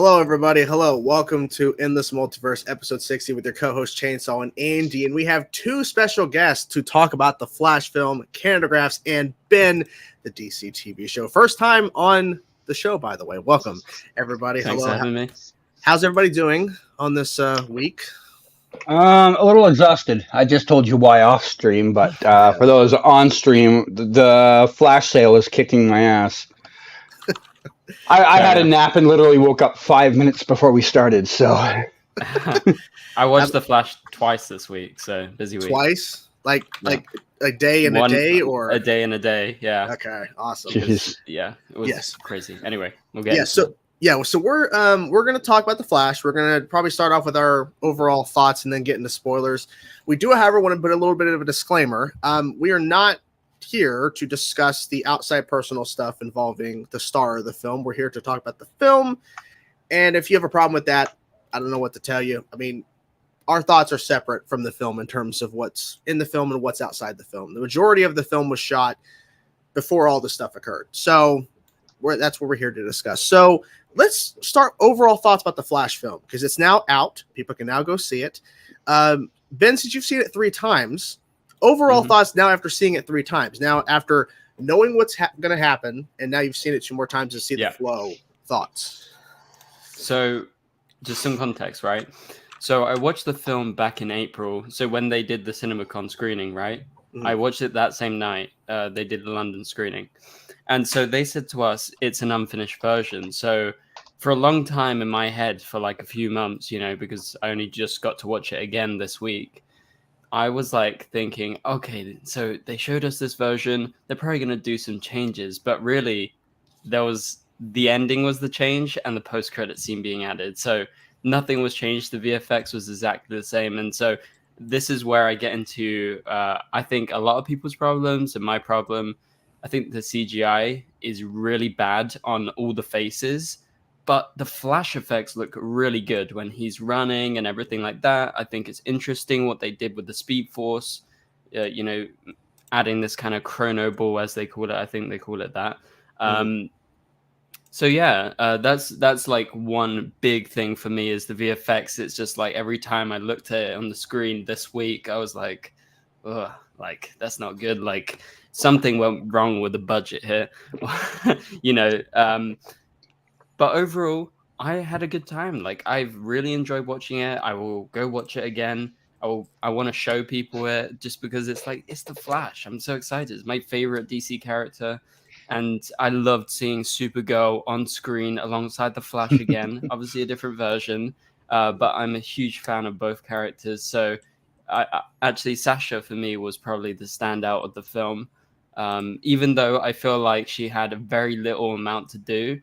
Hello, everybody. Hello. Welcome to In This Multiverse, episode 60 with your co-host Chainsaw and Andy. And we have two special guests to talk about the Flash film, Canadagraphs, and Ben, the DC TV show. First time on the show, by the way. Welcome, everybody. Thanks Hello. for having me. How's everybody doing on this week? A little exhausted. I just told you why off stream, but for those on stream, the Flash sale is kicking my ass. I had a nap and literally woke up 5 minutes before we started, so. I watched The Flash twice this week, so busy week. Twice? Like a day and a day, or a day and a day? Yeah. Okay, awesome. Yeah, it was crazy. Anyway, we'll get So we're gonna talk about the Flash. We're gonna probably start off with our overall thoughts and then get into spoilers. We do, however, want to put a little bit of a disclaimer. We are not here to discuss the outside personal stuff involving the star of the film. We're here to talk about the film, and if you have a problem with that, I don't know what to tell you. I mean, our thoughts are separate from the film in terms of what's in the film and what's outside the film. The majority of the film was shot before all this stuff occurred, so that's what we're here to discuss. So let's start overall thoughts about the Flash film, because it's now out. People can now go see it. Ben, since you've seen it 3 times, overall thoughts now after seeing it 3 times, now after knowing what's going to happen, and now you've seen it 2 more times to see the flow, thoughts. So just some context, right? So I watched the film back in April. So when they did the CinemaCon screening, right? I watched it that same night. They did the London screening. And so they said to us, it's an unfinished version. So for a long time in my head, for like a few months, because I only just got to watch it again this week, I was like thinking, okay, so they showed us this version. They're probably going to do some changes. But really, the ending was the change and the post-credit scene being added. So nothing was changed. The VFX was exactly the same. And so this is where I get into, I think, a lot of people's problems and my problem. I think the CGI is really bad on all the faces, but the Flash effects look really good when he's running and everything like that. I think it's interesting what they did with the Speed Force, adding this kind of chrono ball, as they call it. I think they call it that. So yeah, that's like one big thing for me is the VFX. It's just like every time I looked at it on the screen this week, I was like, ugh, like that's not good. Like something went wrong with the budget here, But overall, I had a good time. Like I've really enjoyed watching it. I will go watch it again. I want to show people it just because it's the Flash. I'm so excited. It's my favorite DC character. And I loved seeing Supergirl on screen alongside the Flash again. Obviously a different version, but I'm a huge fan of both characters. So actually Sasha for me was probably the standout of the film. Even though I feel like she had a very little amount to do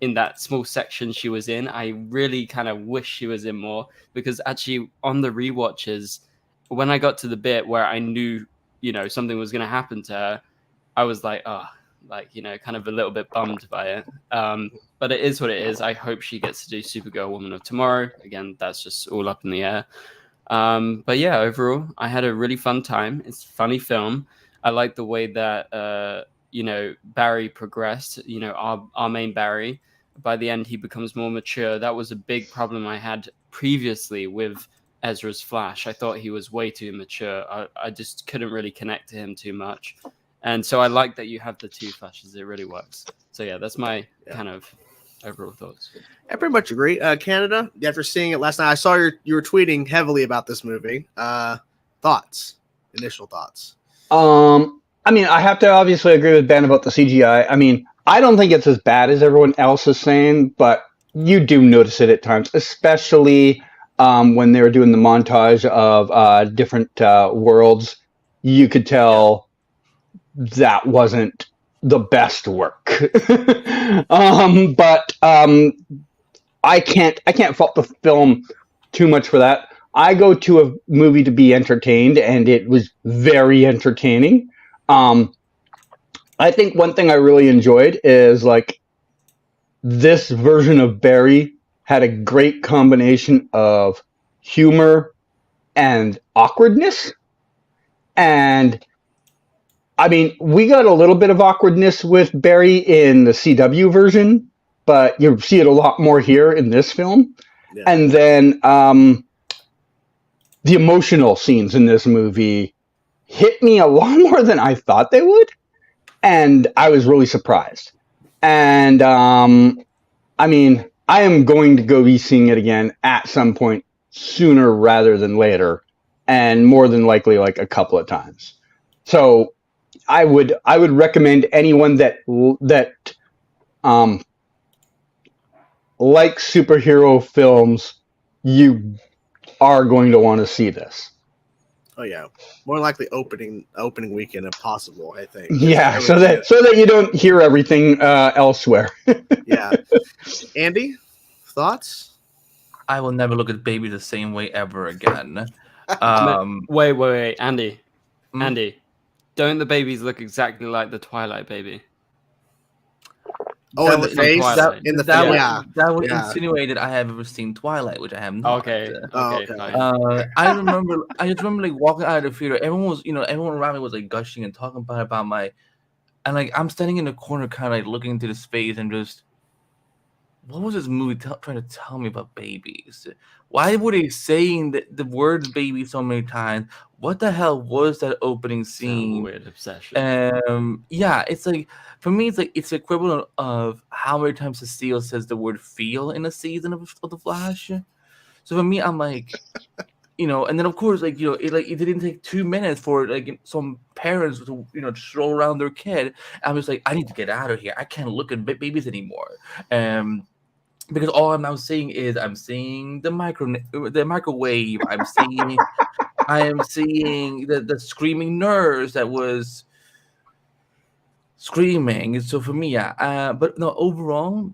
in that small section she was in, I really kind of wish she was in more, because actually on the rewatches, when I got to the bit where I knew, something was going to happen to her, I was like, kind of a little bit bummed by it. But it is what it is. I hope she gets to do Supergirl Woman of Tomorrow. Again, that's just all up in the air. But yeah, overall, I had a really fun time. It's a funny film. I like the way that, Barry progressed, our main Barry. By the end, he becomes more mature. That was a big problem I had previously with Ezra's Flash. I thought he was way too mature. I just couldn't really connect to him too much. And so I like that you have the 2 Flashes. It really works. So yeah, that's my kind of overall thoughts. I pretty much agree. Canada, after seeing it last night, I saw you were tweeting heavily about this movie. Initial thoughts. I mean, I have to obviously agree with Ben about the CGI. I mean, I don't think it's as bad as everyone else is saying, but you do notice it at times, especially when they were doing the montage of different worlds. You could tell that wasn't the best work. But I can't fault the film too much for that. I go to a movie to be entertained, and it was very entertaining. I think one thing I really enjoyed is this version of Barry had a great combination of humor and awkwardness. And I mean, we got a little bit of awkwardness with Barry in the CW version, but you see it a lot more here in this film. Yeah. And then the emotional scenes in this movie hit me a lot more than I thought they would, and I was really surprised. And I mean, I am going to go be seeing it again at some point sooner rather than later, and more than likely like a couple of times. So I would recommend anyone that likes superhero films, you are going to want to see this. Oh yeah, more likely opening weekend if possible. I think. Yeah, so that you don't hear everything elsewhere. Yeah, Andy, thoughts? I will never look at baby the same way ever again. Wait, Andy. Hmm? Andy, don't the babies look exactly like the Twilight baby? Oh, in the face, Twilight. in the That face. would, Yeah, that would Yeah. insinuate that I have ever seen Twilight, which I have not. Okay, Oh, okay, okay. fine. I just remember like walking out of the theater. Everyone around me was like gushing and talking about my, and like I'm standing in the corner, kind of like looking into the space and just, what was this movie trying to tell me about babies? Why were they saying the word baby so many times? What the hell was that opening It's a scene? weird obsession. Yeah, it's like, for me, it's like it's the equivalent of how many times Cecile says the word "feel" in a season of the Flash. So for me, I'm like, and then of course, like it didn't take 2 minutes for like some parents to stroll around their kid. I'm just like, I need to get out of here. I can't look at babies anymore. Because all I'm now seeing is I'm seeing the microwave. I am seeing the screaming nurse that was screaming. So for me, yeah. But no, overall,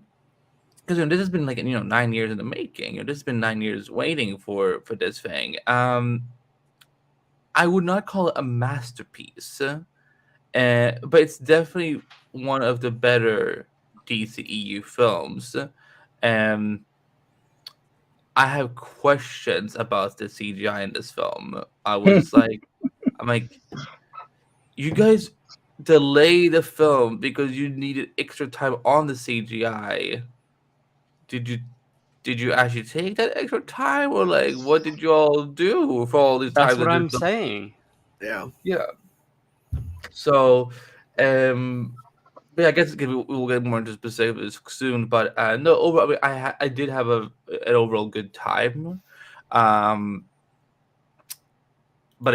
because this has been like 9 years in the making. This has been 9 years waiting for this thing. I would not call it a masterpiece, but it's definitely one of the better DCEU films. I have questions about the CGI in this film. I'm like, you guys delay the film because you needed extra time on the CGI. Did you actually take that extra time, or like what did you all do for all these That's times? what I'm saying. Yeah. Yeah. So, but yeah, I guess we'll get more into specifics soon. But no, overall, I mean, I did have an overall good time. But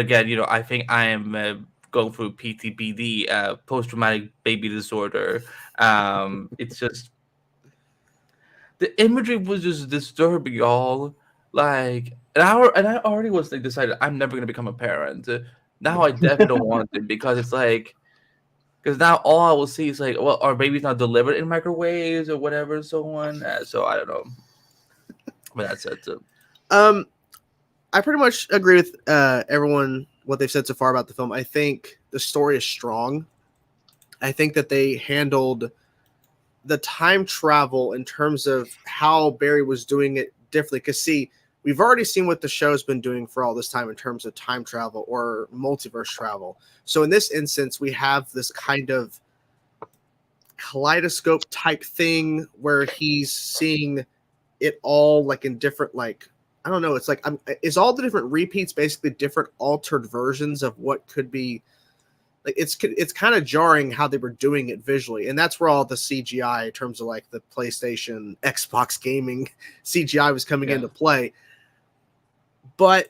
again, I think I am going through PTBD, post-traumatic baby disorder. It's just the imagery was just disturbing, y'all. Like, and I already was like decided I'm never gonna become a parent. Now I definitely don't want to, because it's like, because now all I will see is like, well, our baby's not delivered in microwaves or whatever and so on. So I don't know, but that's it. I pretty much agree with everyone what they've said so far about the film. I think the story is strong. I think that they handled the time travel in terms of how Barry was doing it differently. Because see, we've already seen what the show's been doing for all this time in terms of time travel or multiverse travel. So in this instance, we have this kind of kaleidoscope type thing where he's seeing it all like in different, like, I don't know. It's like, is all the different repeats basically different altered versions of what could be? Like, it's kind of jarring how they were doing it visually, and that's where all the CGI in terms of like the PlayStation, Xbox gaming CGI was coming into play. But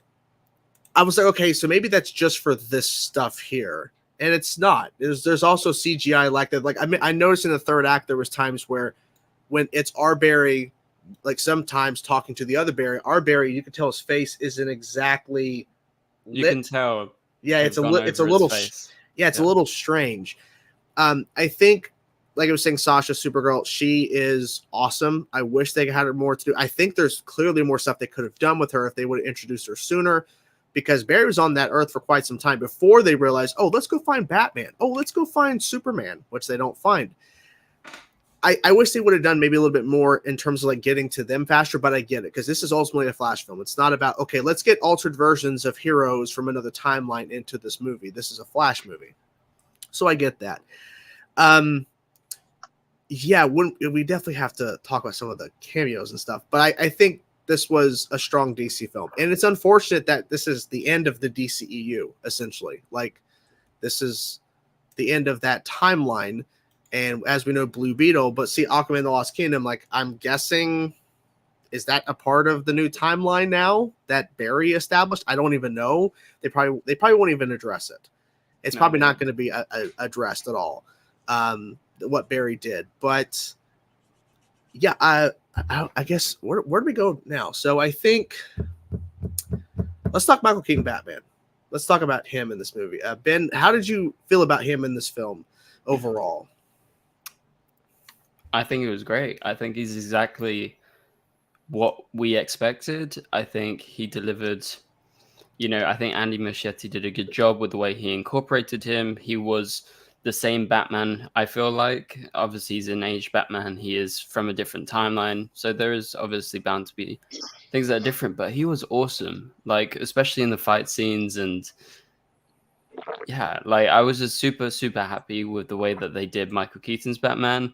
I was like, okay, so maybe that's just for this stuff here, and it's not. There's also CGI like that. Like, I mean, I noticed in the third act there was times where when it's our Barry, like sometimes talking to the other Barry, our Barry, you can tell his face isn't exactly lit. You can tell. Yeah, it's a little strange. I think, like I was saying, Sasha, Supergirl, she is awesome. I wish they had more to do. I think there's clearly more stuff they could have done with her if they would have introduced her sooner, because Barry was on that Earth for quite some time before they realized, oh, let's go find Batman. Oh, let's go find Superman, which they don't find. I wish they would have done maybe a little bit more in terms of like getting to them faster, but I get it, because this is ultimately a Flash film. It's not about, okay, let's get altered versions of heroes from another timeline into this movie. This is a Flash movie. So I get that. yeah, we definitely have to talk about some of the cameos and stuff. But I think this was a strong DC film, and it's unfortunate that this is the end of the DCEU. Essentially, like this is the end of that timeline. And as we know, Blue Beetle. But see, Aquaman: The Lost Kingdom. Like I'm guessing, is that a part of the new timeline now that Barry established? I don't even know. They probably won't even address it. It's probably not going to be addressed at all. What Barry did, but yeah, I guess where do we go now? So I think let's talk Michael Keaton Batman. Let's talk about him in this movie. Ben, how did you feel about him in this film overall? I think it was great. I think he's exactly what we expected. I think he delivered. I think Andy Muschietti did a good job with the way he incorporated him. He was the same Batman, I feel like. Obviously, he's an aged Batman. He is from a different timeline. So there is obviously bound to be things that are different. But he was awesome, like, especially in the fight scenes. And yeah, like, I was just super, super happy with the way that they did Michael Keaton's Batman.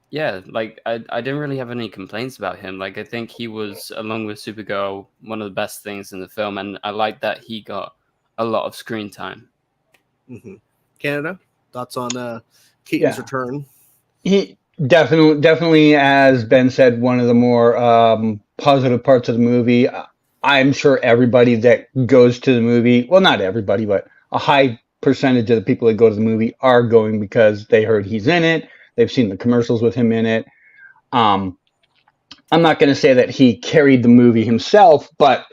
Yeah, like, I didn't really have any complaints about him. Like, I think he was, along with Supergirl, one of the best things in the film. And I like that he got a lot of screen time. Mm-hmm. Canada, thoughts on Keaton's return? He definitely, as Ben said, one of the more positive parts of the movie. I'm sure everybody that goes to the movie, well, not everybody, but a high percentage of the people that go to the movie are going because they heard he's in it. They've seen the commercials with him in it. I'm not going to say that he carried the movie himself, but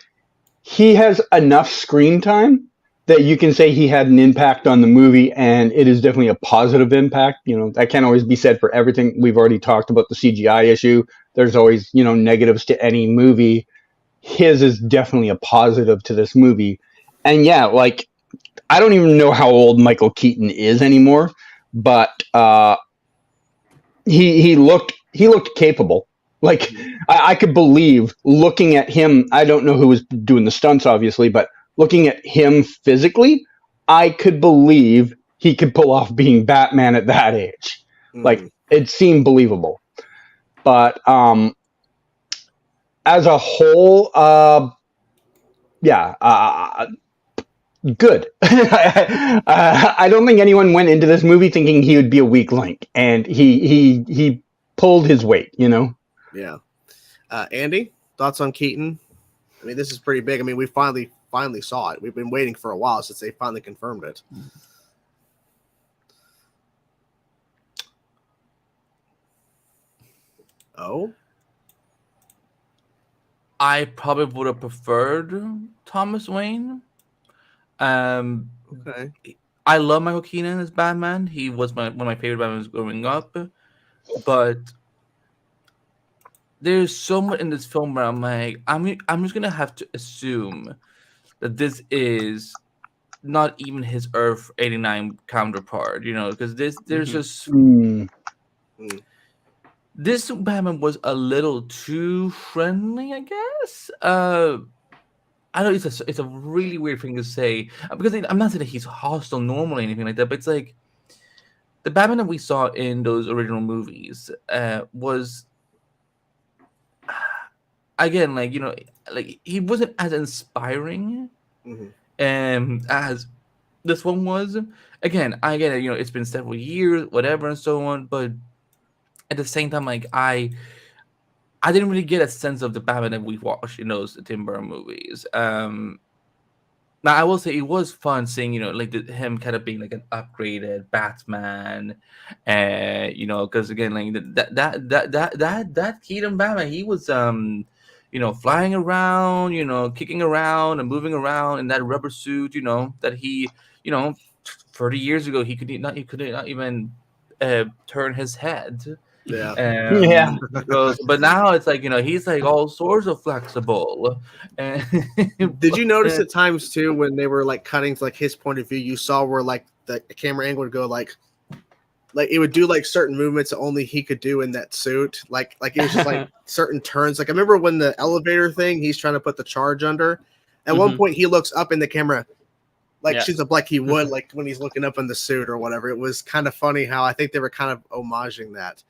he has enough screen time that you can say he had an impact on the movie, and it is definitely a positive impact. That can't always be said for everything. We've already talked about the CGI issue. There's always, negatives to any movie. His is definitely a positive to this movie. And yeah, like, I don't even know how old Michael Keaton is anymore, but he looked capable. Like, I could believe looking at him. I don't know who was doing the stunts, obviously, but looking at him physically, I could believe he could pull off being Batman at that age. Like, it seemed believable. But as a whole, good. I don't think anyone went into this movie thinking he would be a weak link, and he pulled his weight. Yeah. Andy, thoughts on Keaton? I mean, this is pretty big. I mean, we finally saw it. We've been waiting for a while since they finally confirmed it. Oh, I probably would have preferred Thomas Wayne. okay. I love Michael Keaton as Batman. He was one of my favorite Batmans growing up. But there's so much in this film where I'm like, I'm just gonna have to assume that this is not even his Earth 89 counterpart, because there's just this Batman was a little too friendly, I guess. I know it's a really weird thing to say because I'm not saying that he's hostile normally or anything like that, but it's like the Batman that we saw in those original movies was again like he wasn't as inspiring as this one was. Again, I get it, it's been several years, whatever, and so on, but at the same time, like I didn't really get a sense of the Batman that we watched in those Tim Burton movies. Now I will say it was fun seeing, him kind of being like an upgraded Batman, because again, like that Keaton Batman, he was flying around, kicking around and moving around in that rubber suit, that he, 30 years ago he could not even turn his head. Yeah. But now it's like he's like all sorts of flexible. Did you notice at times too when they were like cutting to like his point of view, you saw where like the camera angle would go like it would do like certain movements that only he could do in that suit, like it was just like certain turns. Like I remember when the elevator thing, he's trying to put the charge under. At one point he looks up in the camera, like Yeah. shoots up like he would, like when he's looking up in the suit or whatever. It was kind of funny how I think they were kind of homaging that.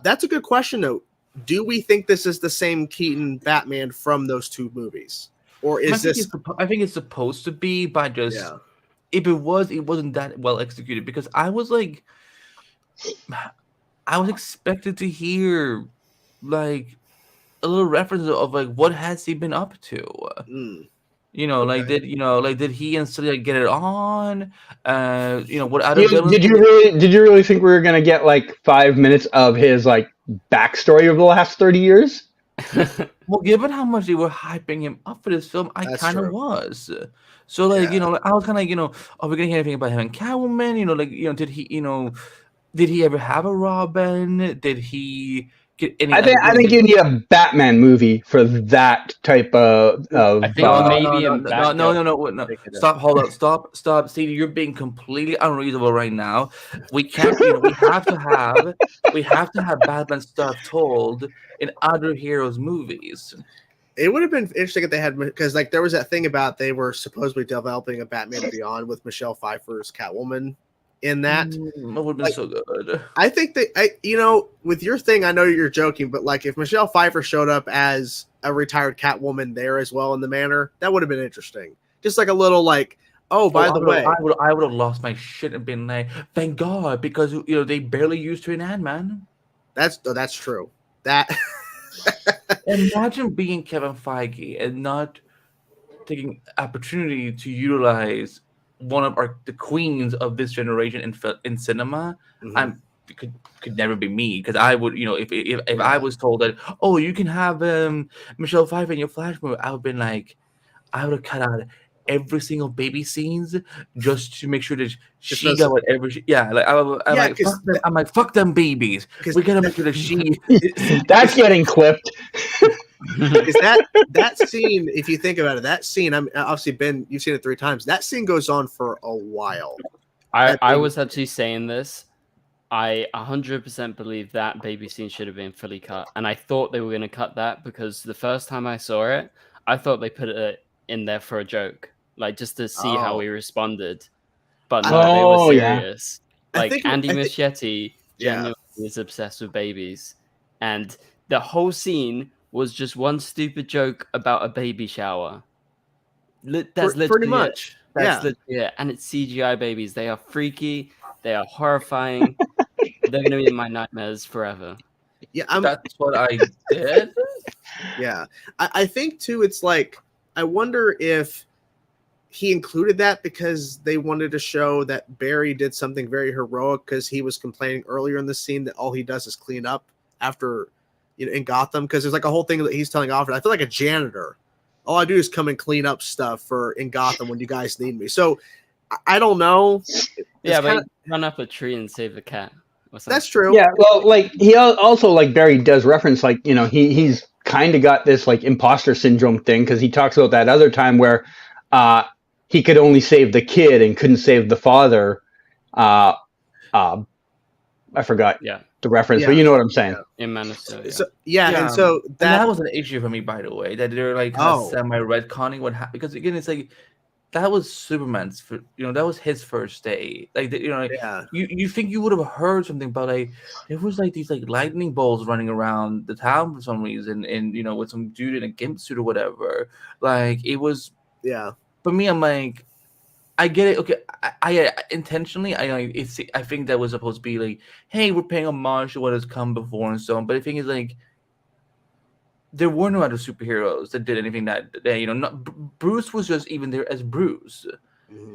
That's a good question, though. Do we think this is the same Keaton Batman from those two movies, or is this? I think it's supposed to be, but just Yeah, if it was, it wasn't that well executed because I was like, I was expected to hear like a little reference of like what has he been up to. Like Okay. did he and Celia get it on? What other villains? Did you really think we were gonna get like 5 minutes of his like backstory of the last 30 years? Well, given how much they were hyping him up for this film, I That's kind of true. was. So like Yeah. I was kind of are we gonna hear anything about him and Catwoman? Did he ever have a Robin? Did he get any? I think you need a Batman movie for that type of. I think maybe a backup. No. Stop. Hold up. Stop. Stevie, you're being completely unreasonable right now. We can't. We have to have Batman stuff told in other heroes' movies. It would have been interesting if they had, because like there was that thing about they were supposedly developing a Batman Beyond with Michelle Pfeiffer's Catwoman in that. That would have been so good. I think with your thing, I know you're joking, but like if Michelle Pfeiffer showed up as a retired Catwoman there as well in the manor, that would have been interesting. Just like a little like, by the way, I would have lost my shit and been like, thank God, because they barely used her in Ant-Man. that's true. That Imagine being Kevin Feige and not taking opportunity to utilize one of the queens of this generation in cinema. Mhm. Could never be me, because I would, if I was told that, oh, you can have Michelle Pfeiffer in your Flash movie, I would have been like, I would have cut out every single baby scenes just to make sure that she got whatever. I'm like, fuck them babies. We gotta make sure that she. That's getting clipped. Is that scene? If you think about it, that scene. I'm obviously Ben. You've seen it 3 times. That scene goes on for a while. I was actually saying this. I 100% believe that baby scene should have been fully cut, and I thought they were going to cut that because the first time I saw it, I thought they put it in there for a joke, like just to see how we responded. But no, they were serious. Yeah. Like Andy Muschietti genuinely is obsessed with babies, and the whole scene was just one stupid joke about a baby shower. That's pretty much. Yeah, and it's CGI babies. They are freaky. They are horrifying. They're going to be in my nightmares forever. Yeah, that's what I did. Yeah, I think too. It's like I wonder if he included that because they wanted to show that Barry did something very heroic because he was complaining earlier in the scene that all he does is clean up after, in Gotham. Because there's like a whole thing that he's telling Alfred, I feel like a janitor. All I do is come and clean up stuff in Gotham when you guys need me. So I don't know. But run up a tree and save the cat. That's true. Yeah, well, like he also, like Barry does reference, like, he's kind of got this like imposter syndrome thing because he talks about that other time where he could only save the kid and couldn't save the father. I forgot the reference, but you know what I'm saying. In Man of Steel, and so that was an issue for me, by the way, that they're like semi-retconning what happened, because again, it's like that was Superman's, that was his first day. Like, you think you would have heard something, but like there was like these like lightning bolts running around the town for some reason, and with some dude in a gimp suit or whatever. Like it was, For me, I'm like, I get it. Okay, I intentionally, I think that was supposed to be like, hey, we're paying homage to what has come before and so on. But the thing is, like, there were no other superheroes that did anything that day. Bruce was just even there as Bruce.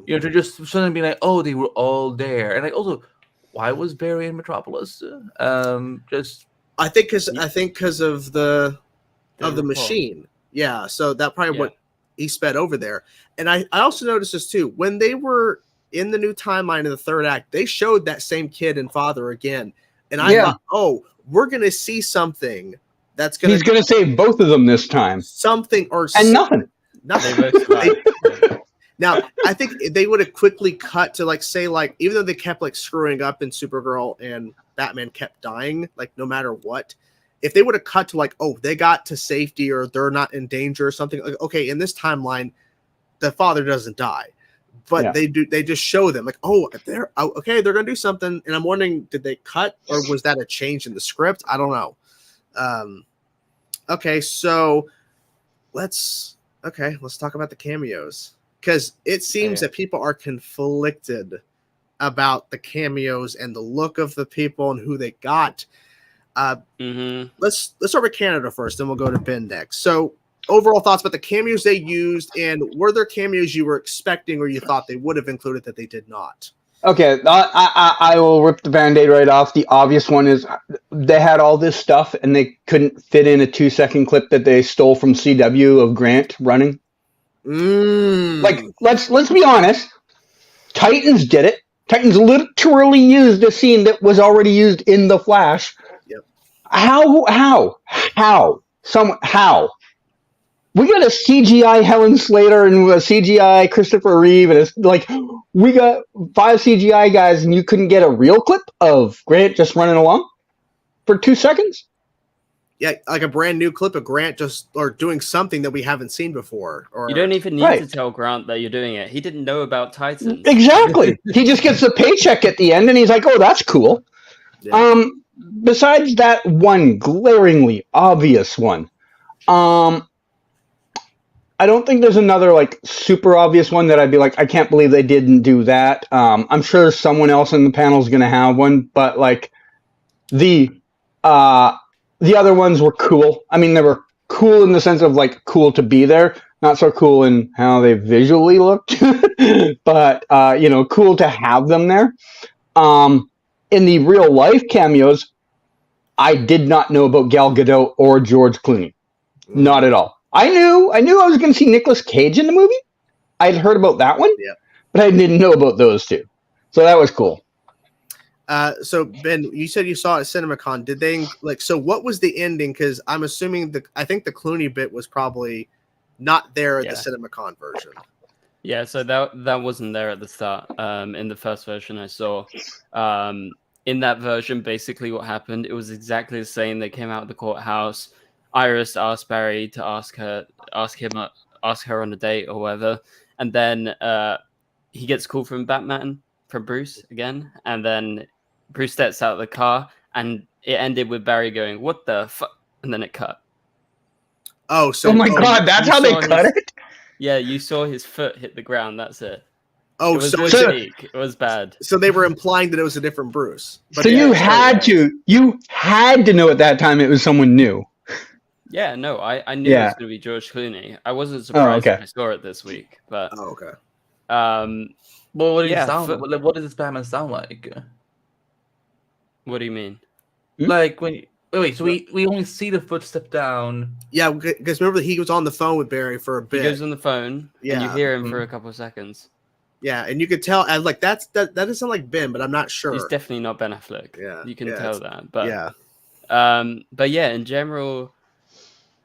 To just suddenly be like, oh, they were all there, and like also, why was Barry in Metropolis? I think because of the machine. Yeah, so that probably what he sped over there. And I also noticed this too. When they were in the new timeline in the third act, they showed that same kid and father again. And I thought, oh, we're gonna see something that's gonna. He's gonna save both of them this time. Something or nothing. Now, I think they would have quickly cut to like say like, even though they kept like screwing up and Supergirl and Batman kept dying, like no matter what, if they would have cut to like, oh, they got to safety or they're not in danger or something, like, okay, in this timeline, the father doesn't die. but they just show them like, oh, they're okay, they're gonna do something, and I'm wondering, did they cut or was that a change in the script? I don't know. Okay, so let's talk about the cameos, because it seems that people are conflicted about the cameos and the look of the people and who they got. Let's start with Canada first, then we'll go to Ben next. So overall thoughts about the cameos they used, and were there cameos you were expecting or you thought they would have included that they did not? Okay, I will rip the Band-Aid right off. The obvious one is they had all this stuff and they couldn't fit in a 2-second clip that they stole from CW of Grant running. Like, let's be honest. Titans did it. Titans literally used a scene that was already used in The Flash. Yep. How? We got a CGI Helen Slater and a CGI Christopher Reeve, and it's like we got 5 CGI guys, and you couldn't get a real clip of Grant just running along for 2 seconds? Yeah, like a brand new clip of Grant just or doing something that we haven't seen before. Or you don't even need to tell Grant that you're doing it. He didn't know about Titans. Exactly. He just gets the paycheck at the end, and he's like, "Oh, that's cool." Yeah. Besides that one glaringly obvious one, I don't think there's another like super obvious one that I'd be like, I can't believe they didn't do that. I'm sure someone else in the panel is going to have one, but like the other ones were cool. I mean, they were cool in the sense of like cool to be there, not so cool in how they visually looked, but cool to have them there. In the real life cameos, I did not know about Gal Gadot or George Clooney. Not at all. I knew I was going to see Nicolas Cage in the movie. I'd heard about that one, but I didn't know about those two. So that was cool. So Ben, you said you saw it at CinemaCon. Did they so what was the ending? Because I'm assuming I think the Clooney bit was probably not there at the CinemaCon version. Yeah, so that wasn't there at the start. In the first version I saw. In that version, basically what happened, it was exactly the same. They came out of the courthouse. Iris asked Barry to ask her on a date or whatever, and then he gets a call from Bruce again, and then Bruce steps out of the car, and it ended with Barry going, "What the fuck?" and then it cut. Oh, so my God, that's how they cut it? Yeah, you saw his foot hit the ground. That's it. Oh, it was bad. So they were implying that it was a different Bruce. But so you had to know at that time it was someone new. Yeah, no, I knew it was going to be George Clooney. I wasn't surprised when I saw it this week, but okay. Well, what does this Batman sound like? What do you mean? Like when so we only see the foot step down. Yeah, because remember he was on the phone with Barry for a bit. He goes on the phone, and you hear him for a couple of seconds. Yeah, and you could tell, and like that doesn't sound like Ben, but I'm not sure. He's definitely not Ben Affleck. Yeah, you can tell that. But but in general,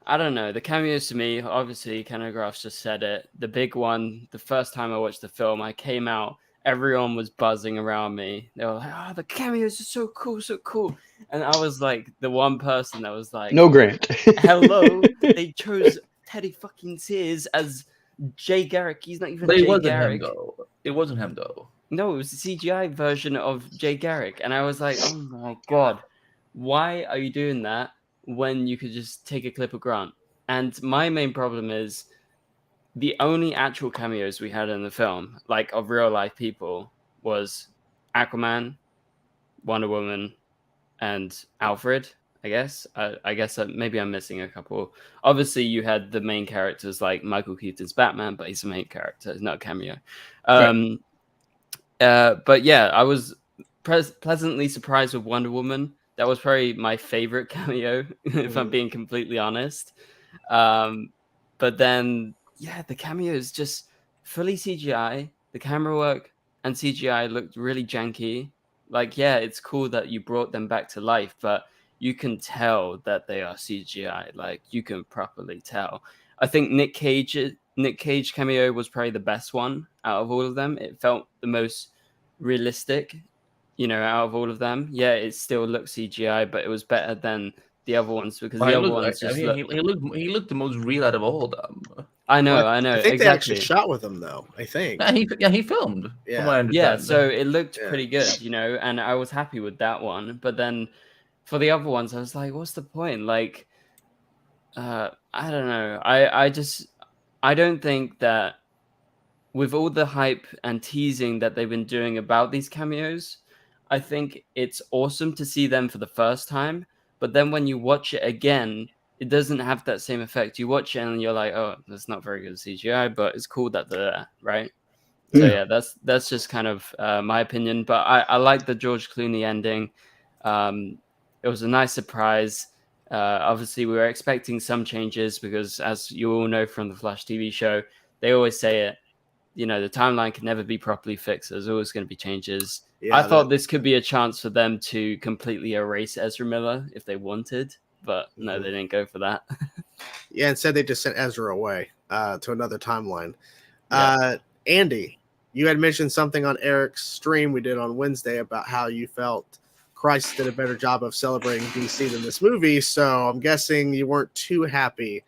I don't know. The cameos to me, obviously, Canographs just said it. The big one, the first time I watched the film, I came out, everyone was buzzing around me. They were like, "Oh, the cameos are so cool, so cool." And I was like, the one person that was like, "No, Grant." Hello, they chose Teddy fucking Sears as Jay Garrick. He's not even Jay Garrick. It wasn't him, though. No, it was the CGI version of Jay Garrick. And I was like, oh my God, why are you doing that when you could just take a clip of Grant? And my main problem is the only actual cameos we had in the film, like of real life people, was Aquaman, Wonder Woman, and Alfred, I guess. I guess that maybe I'm missing a couple. Obviously, you had the main characters like Michael Keaton's Batman, but he's a main character, he's not a cameo. But yeah, I was pleasantly surprised with Wonder Woman. That was probably my favorite cameo, if I'm being completely honest. But then, yeah, the cameo is just fully CGI. The camera work and CGI looked really janky. Like, yeah, it's cool that you brought them back to life, but you can tell that they are CGI. Like, you can properly tell. I think Nick Cage cameo was probably the best one out of all of them. It felt the most realistic, out of all of them. Yeah, it still looked CGI, but it was better than the other ones because the other ones just he looked the most real out of all of them. I know, Well, I know, I think they actually exactly. shot with him though. I think. He filmed. Yeah. From what I Yeah, understand. so it looked Yeah. pretty good, and I was happy with that one. But then for the other ones, I was like, what's the point? Like, I don't know. I don't think that with all the hype and teasing that they've been doing about these cameos, I think it's awesome to see them for the first time. But then when you watch it again, it doesn't have that same effect. You watch it and you're like, oh, that's not very good CGI, but it's cool that they're there, right? So Yeah. yeah, that's just kind of my opinion. But I like the George Clooney ending. It was a nice surprise. Obviously, we were expecting some changes because, as you all know from the Flash TV show, they always say it. The timeline can never be properly fixed. There's always going to be changes. Yeah, I thought this could be a chance for them to completely erase Ezra Miller if they wanted, but no, they didn't go for that. Yeah, instead they just sent Ezra away to another timeline. Yeah. Andy, you had mentioned something on Eric's stream we did on Wednesday about how you felt Christ did a better job of celebrating DC than this movie, so I'm guessing you weren't too happy,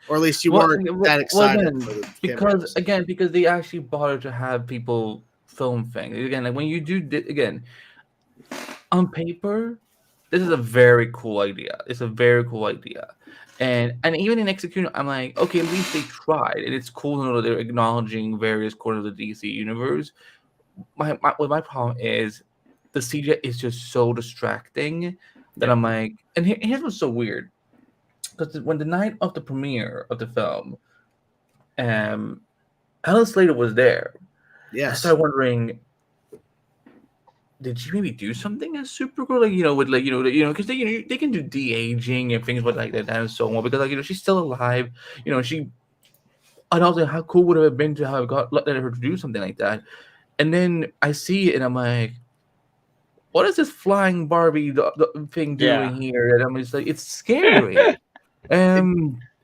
or at least you weren't that excited for the cameos. because they actually bothered to have people film things. Again, like when you do again on paper, this is a very cool idea. It's a very cool idea. And even in execution, I'm like, okay, at least they tried. And it's cool to know that they're acknowledging various corners of the DC universe. My problem is the CGI is just so distracting that I'm like, and here's what's so weird. Because when the night of the premiere of the film, Alan Slater was there. I Yes. started wondering, did she maybe do something as Supergirl? Like, with because they can do de-aging and things like that and so on. Because she's still alive. And I was like, how cool would it have been to have let her do something like that? And then I see it and I'm like, what is this flying Barbie thing doing here? And I'm just like, it's scary. It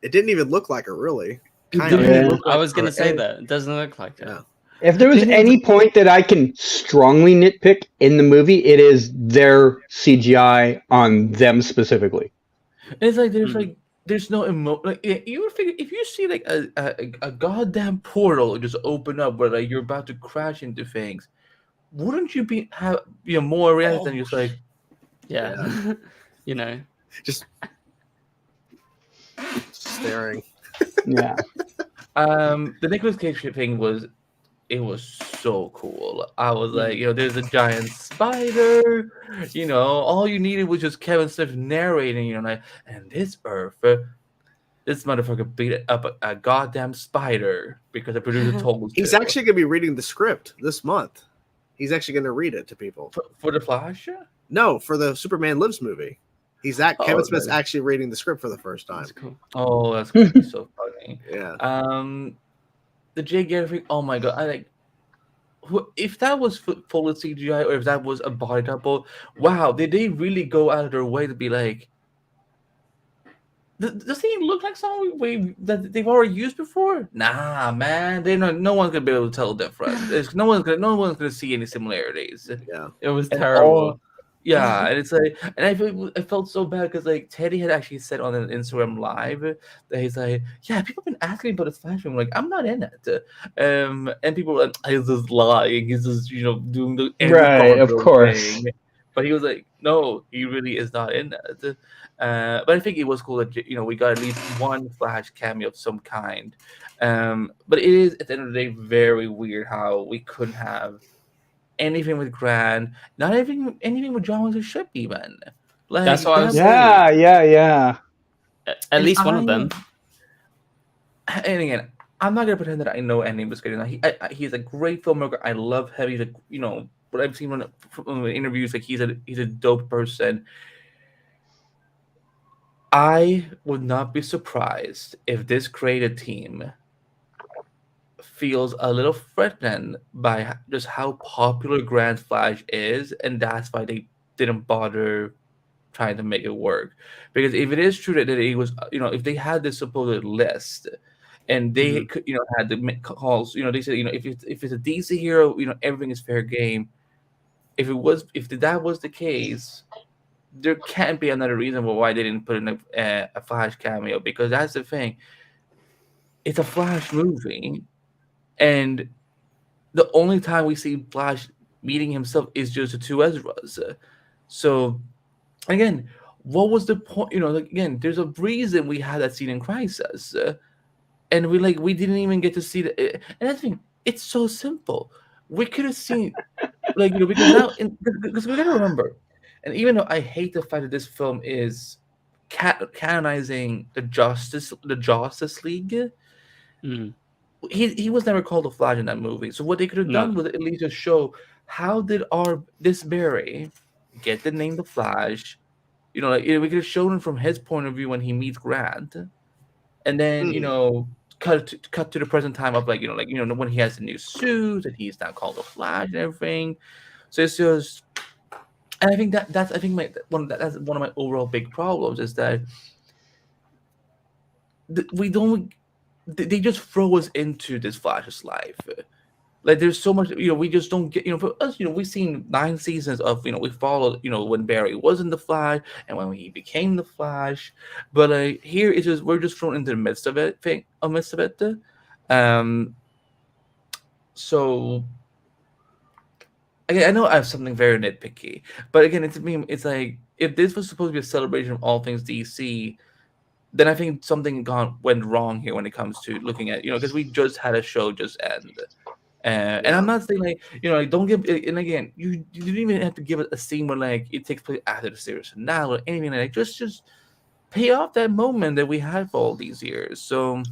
didn't even look like her, really. I was going to say that. It doesn't look like it. Yeah. If there was any point that I can strongly nitpick in the movie, it is their CGI on them specifically. It's like there's no Like you would figure if you see like a goddamn portal just open up where like you're about to crash into things, wouldn't you have more reaction than just like just staring. Yeah. The Nicolas Cage thing was so cool. I was like, there's a giant spider. All you needed was just Kevin Smith narrating. And this Earth, this motherfucker beat up a goddamn spider because the producer told He's to. actually going to be reading the script this month. He's actually going to read it to people For the Flash. No, for the Superman Lives movie. Kevin Smith's actually reading the script for the first time. That's cool. Oh, that's gonna be so funny. Yeah. The Jay Garrick thing. Oh my god! If that was full of CGI or if that was a body double, wow! Did they really go out of their way to be like? Does he look like someone that they've already used before? Nah, man. No one's gonna be able to tell the difference. No one's gonna see any similarities. Yeah. It was terrible. Yeah, and it's like, and I felt so bad because like Teddy had actually said on an Instagram live that he's like, yeah, people have been asking about his Flash. I'm like, I'm not in it. And people were like, he's just lying. He's just doing the right, of course. thing. But he was like, no, he really is not in that. But I think it was cool that we got at least one Flash cameo of some kind. But it is at the end of the day very weird how we couldn't have anything with Grant, not anything with John Wesley Shipp even. Like, that's what I was saying. Yeah. At least one of them. And again, I'm not gonna pretend that I know Andy Muschietti. He's a great filmmaker. I love him. He's what I've seen from interviews, like he's a dope person. I would not be surprised if this creative team feels a little threatened by just how popular Grand Flash is, and that's why they didn't bother trying to make it work. Because if it is true that it was, if they had this supposed list, and they could, had the calls, they said, if it's a DC hero, everything is fair game. If that was the case, there can't be another reason why they didn't put in a Flash cameo, because that's the thing. it's a Flash movie, and the only time we see Flash meeting himself is just the two Ezras. So again, what was the point? Like, again, there's a reason we had that scene in Crisis, and we didn't even get to see that. And that's the thing, it's so simple. We could have seen, because now, because we gotta remember, and even though I hate the fact that this film is canonizing the Justice League, he was never called the Flash in that movie. So what they could have done was at least just show how did this Barry get the name the Flash. We could have shown him from his point of view when he meets Grant, and then cut to the present time of when he has the new suit and he's now called the Flash and everything. So it's just, and I think that's one of my overall big problems is that they just throw us into this Flash's life. Like, there's so much, we just don't get, for us, we've seen 9 seasons of, we followed, when Barry wasn't the Flash and when he became the Flash. But here it's just, we're just thrown into the midst of it. So, again, I know I have something very nitpicky, but again, it's like, if this was supposed to be a celebration of all things DC, then I think something went wrong here when it comes to looking at, because we just had a show just end. And I'm not saying don't give. And again, you didn't even have to give it a scene where it takes place after the series finale or anything like that. Just pay off that moment that we had for all these years. So,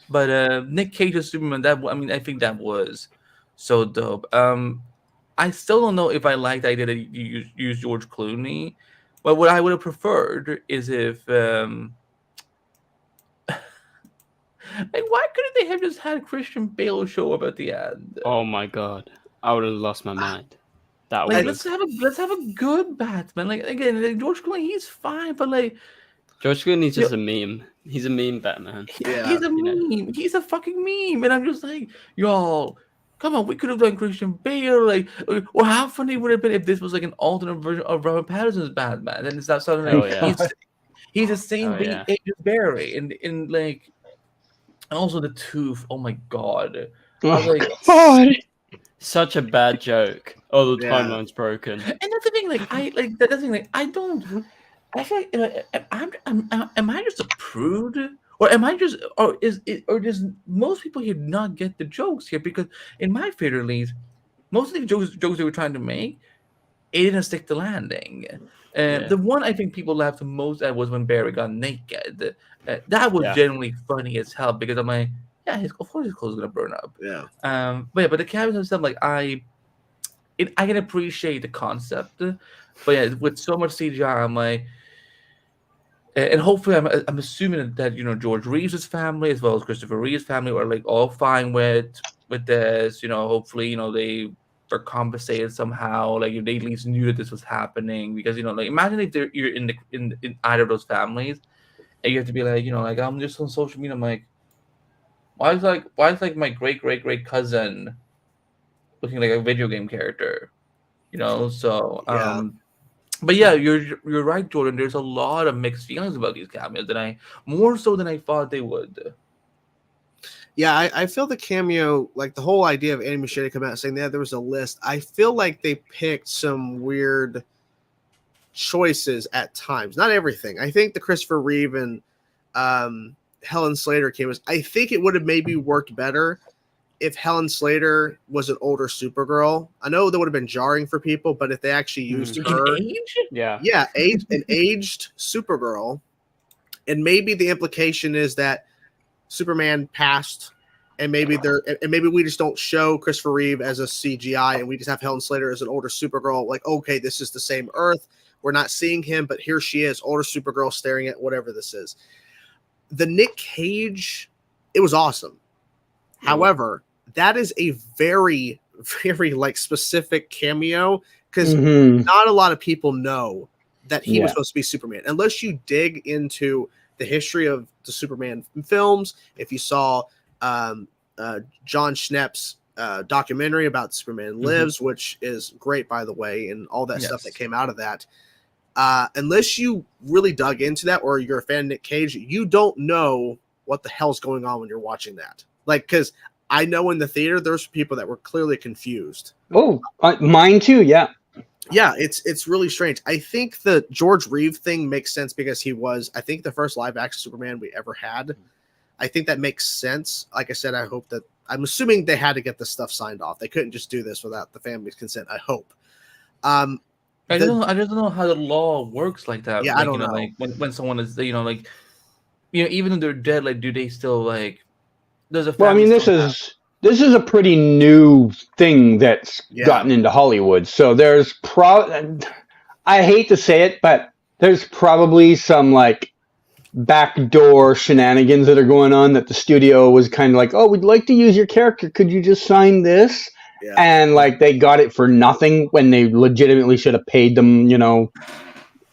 but Nick Cage's Superman, I think that was so dope. I still don't know if I like the idea that you use George Clooney, but what I would have preferred is if. Why couldn't they have just had Christian Bale show up at the end? Oh my god, I would have lost my mind. That would let's have a good Batman. Again, George Clooney, he's fine, but George Clooney's just a meme. He's a meme Batman. He's a meme. He's a fucking meme, and I'm just like, y'all, come on, we could have done Christian Bale. Or how funny would it have been if this was an alternate version of Robert Pattinson's Batman? Then it's not something he's the same age as Barry, and also the tooth. Oh my god! God. Such a bad joke. Oh, the timeline's broken. And that's the thing. That's the thing. I don't. I feel am I just a prude, or am I just, or does most people here not get the jokes here? Because in my theater, at least, most of the jokes they were trying to make, it didn't stick the landing. The one I think people laughed the most at was when Barry got naked. That was genuinely funny as hell, because I'm like, of course his clothes are gonna burn up. Yeah. But the characters and stuff, I can appreciate the concept, but with so much CGI, I'm like, and hopefully I'm assuming that George Reeves' family as well as Christopher Reeve's family are all fine with this. Hopefully they are compensated somehow. If they at least knew that this was happening, because imagine if you're in either of those families, and you have to be I'm just on social media. I'm like, why is my great cousin looking like a video game character? So but yeah, you're right, Jordan. There's a lot of mixed feelings about these cameos more so than I thought they would. Yeah, I feel the cameo, the whole idea of Andy Muschietti coming out saying that there was a list. I feel like they picked some weird choices at times. Not everything. I think the Christopher Reeve and Helen Slater cameos, I think it would have maybe worked better if Helen Slater was an older Supergirl. I know that would have been jarring for people, but if they actually used her, an aged Supergirl, and maybe the implication is that Superman passed, and maybe we just don't show Christopher Reeve as a CGI, and we just have Helen Slater as an older Supergirl. Okay, this is the same Earth. We're not seeing him, but here she is, older Supergirl, staring at whatever this is. The Nick Cage, it was awesome. However, that is a very, very specific cameo, because not a lot of people know that he was supposed to be Superman, unless you dig into the history of the Superman films. If you saw John Schnepp's documentary about Superman Lives, which is great, by the way, and all that stuff that came out of that. Unless you really dug into that, or you're a fan of Nick Cage, you don't know what the hell's going on when you're watching that. Like, because I know in the theater there's people that were clearly confused. Oh, mine too. Yeah. Yeah, it's really strange. I think the George Reeve thing makes sense because he was, I think, the first live action Superman we ever had. I think that makes sense. Like I said, I'm assuming they had to get this stuff signed off. They couldn't just do this without the family's consent, I hope. I just don't know how the law works like that. Yeah, like, I don't know. Like when someone is, even if they're dead, like, do they still like? There's a. Well, I mean, this is a pretty new thing that's gotten into Hollywood. So there's I hate to say it, but there's probably some like backdoor shenanigans that are going on that the studio was kind of like, oh, we'd like to use your character. Could you just sign this? Yeah. And like they got it for nothing when they legitimately should have paid them,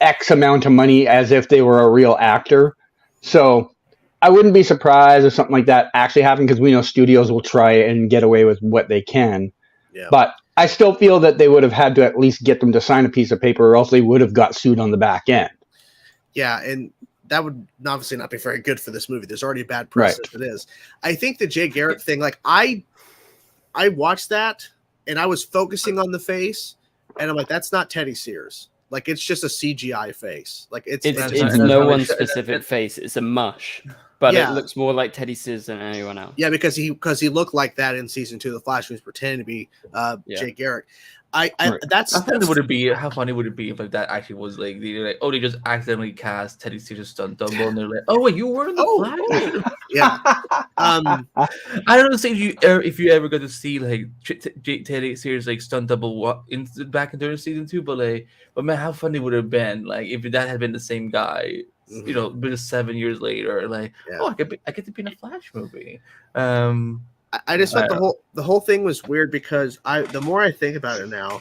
X amount of money as if they were a real actor. So I wouldn't be surprised if something like that actually happened because we know studios will try and get away with what they can. Yeah. But I still feel that they would have had to at least get them to sign a piece of paper or else they would have got sued on the back end. Yeah, and that would obviously not be very good for this movie. There's already a bad press as it is. I think the Jay Garrick thing, like I watched that and I was focusing on the face and I'm like, that's not Teddy Sears. Like it's just a CGI face. Like it's no one's specific face. It's a mush. But it looks more like Teddy Sears than anyone else. Yeah, because he looked like that in season 2 of The Flash. He was pretending to be Jay Garrick. How funny would it be if like that actually was like they just accidentally cast Teddy Sears stunt double and they're like, oh wait, you were in the Flash? Yeah. I don't know if you ever got to see like Teddy Sears like stunt double back in during season 2, but man, how funny would it have been like if that had been the same guy? Been 7 years later, like I get to be in a Flash movie. I just thought the whole thing was weird because the more I think about it now,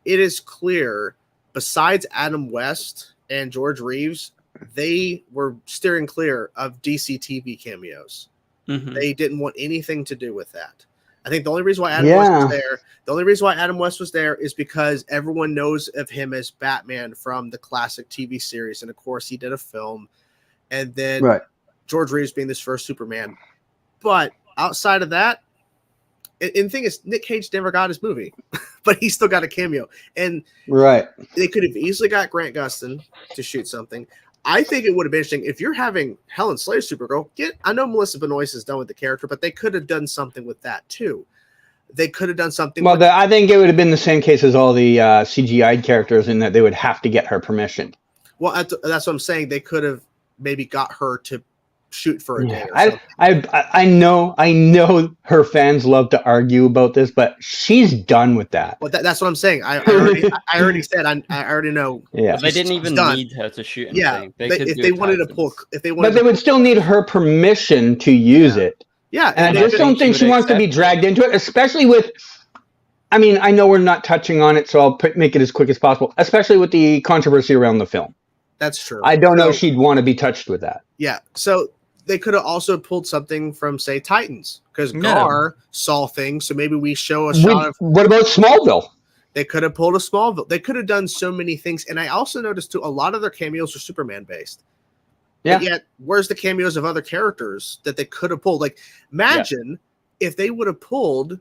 it is clear besides Adam West and George Reeves, they were steering clear of DC TV cameos. Mm-hmm. They didn't want anything to do with that. I think the only reason why Adam West was there is because everyone knows of him as Batman from the classic TV series, and of course he did a film, and then George Reeves being this first Superman. But outside of that, and the thing is, Nick Cage never got his movie, but he still got a cameo. And they could have easily got Grant Gustin to shoot something. I think it would have been interesting if you're having Helen Slater Supergirl. I know Melissa Benoist is done with the character, but they could have done something with that too. They could have done something. Well, I think it would have been the same case as all the CGI characters in that they would have to get her permission. Well, that's what I'm saying. They could have maybe got her to shoot for a day. I know her fans love to argue about this, but she's done with that. Well, that's what I'm saying. I already said I already know. Yeah, they didn't even need her to shoot anything. If they wanted to pull, but they would still need her permission to use it. Yeah, and I just don't think she wants to be dragged into it, especially with. I mean, I know we're not touching on it, so I'll make it as quick as possible. Especially with the controversy around the film. That's true. I don't know if she'd want to be touched with that. Yeah, so they could have also pulled something from, say, Titans, because Gar saw things. So maybe we show a shot of. What about Smallville? They could have pulled a Smallville. They could have done so many things. And I also noticed too, a lot of their cameos are Superman based. Yeah. But yet, where's the cameos of other characters that they could have pulled? Like, imagine if they would have pulled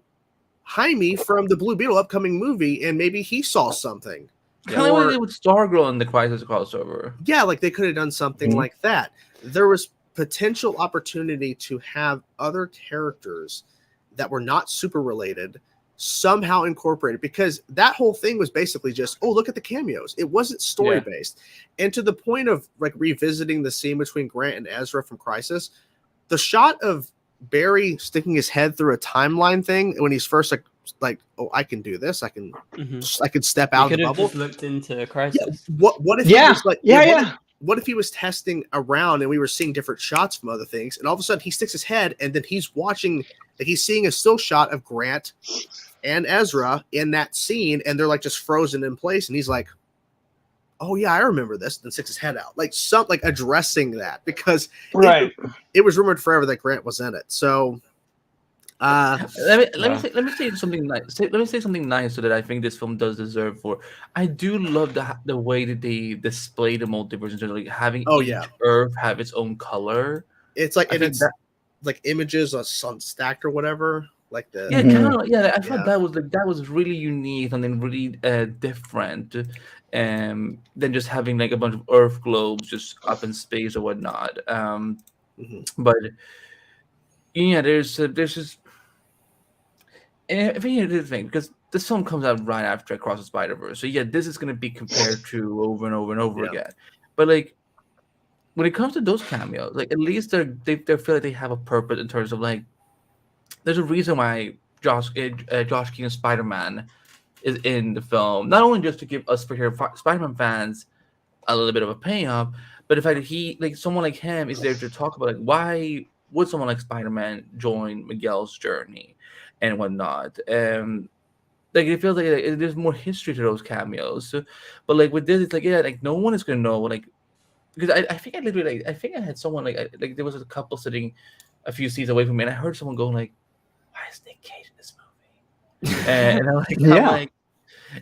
Jaime from the Blue Beetle upcoming movie, and maybe he saw something. Kind of like they would Stargirl in the Crisis crossover. Yeah, like they could have done something like that. There was potential opportunity to have other characters that were not super related somehow incorporated, because that whole thing was basically just, oh, look at the cameos. It wasn't story based. And to the point of like revisiting the scene between Grant and Ezra from Crisis, the shot of Barry sticking his head through a timeline thing when he's first like oh, I can do this, I can step out of the bubble. Just looked into Crisis. Yeah. What if he was like what if he was testing around and we were seeing different shots from other things, and all of a sudden he sticks his head and then he's watching, like he's seeing a still shot of Grant and Ezra in that scene, and they're like just frozen in place, and he's like, oh yeah, I remember this, then sticks his head out. Like addressing that, because it was rumored forever that Grant was in it. So let me say something nice. Let me say something nice so that I think this film does deserve for. I do love the way that they display the multiverse in terms of like having each Earth have its own color. It's like, I and think it's that like images on stacked or whatever. Like the yeah, kind of yeah. I thought Yeah. that was really unique and then really different, than just having like a bunch of Earth globes just up in space or whatnot. Mhm. But yeah, there's just and I think here's the thing because this film comes out right after Across the Spider Verse, so yeah, this is gonna be compared to over and over and over Yeah. again. But like when it comes to those cameos, like at least they feel like they have a purpose in terms of like there's a reason why Josh Keaton's Spider Man is in the film, not only just to give us Spider Man fans a little bit of a payoff, but the fact that he like someone like him is there to talk about like why would someone like Spider Man join Miguel's journey and whatnot. Like it feels like there's more history to those cameos. So, but like with this, it's like yeah, like no one is gonna know like because I think I literally like I think I had someone like there was a couple sitting a few seats away from me, and I heard someone going like, "Why is Nick Cage in this movie?" And I'm like,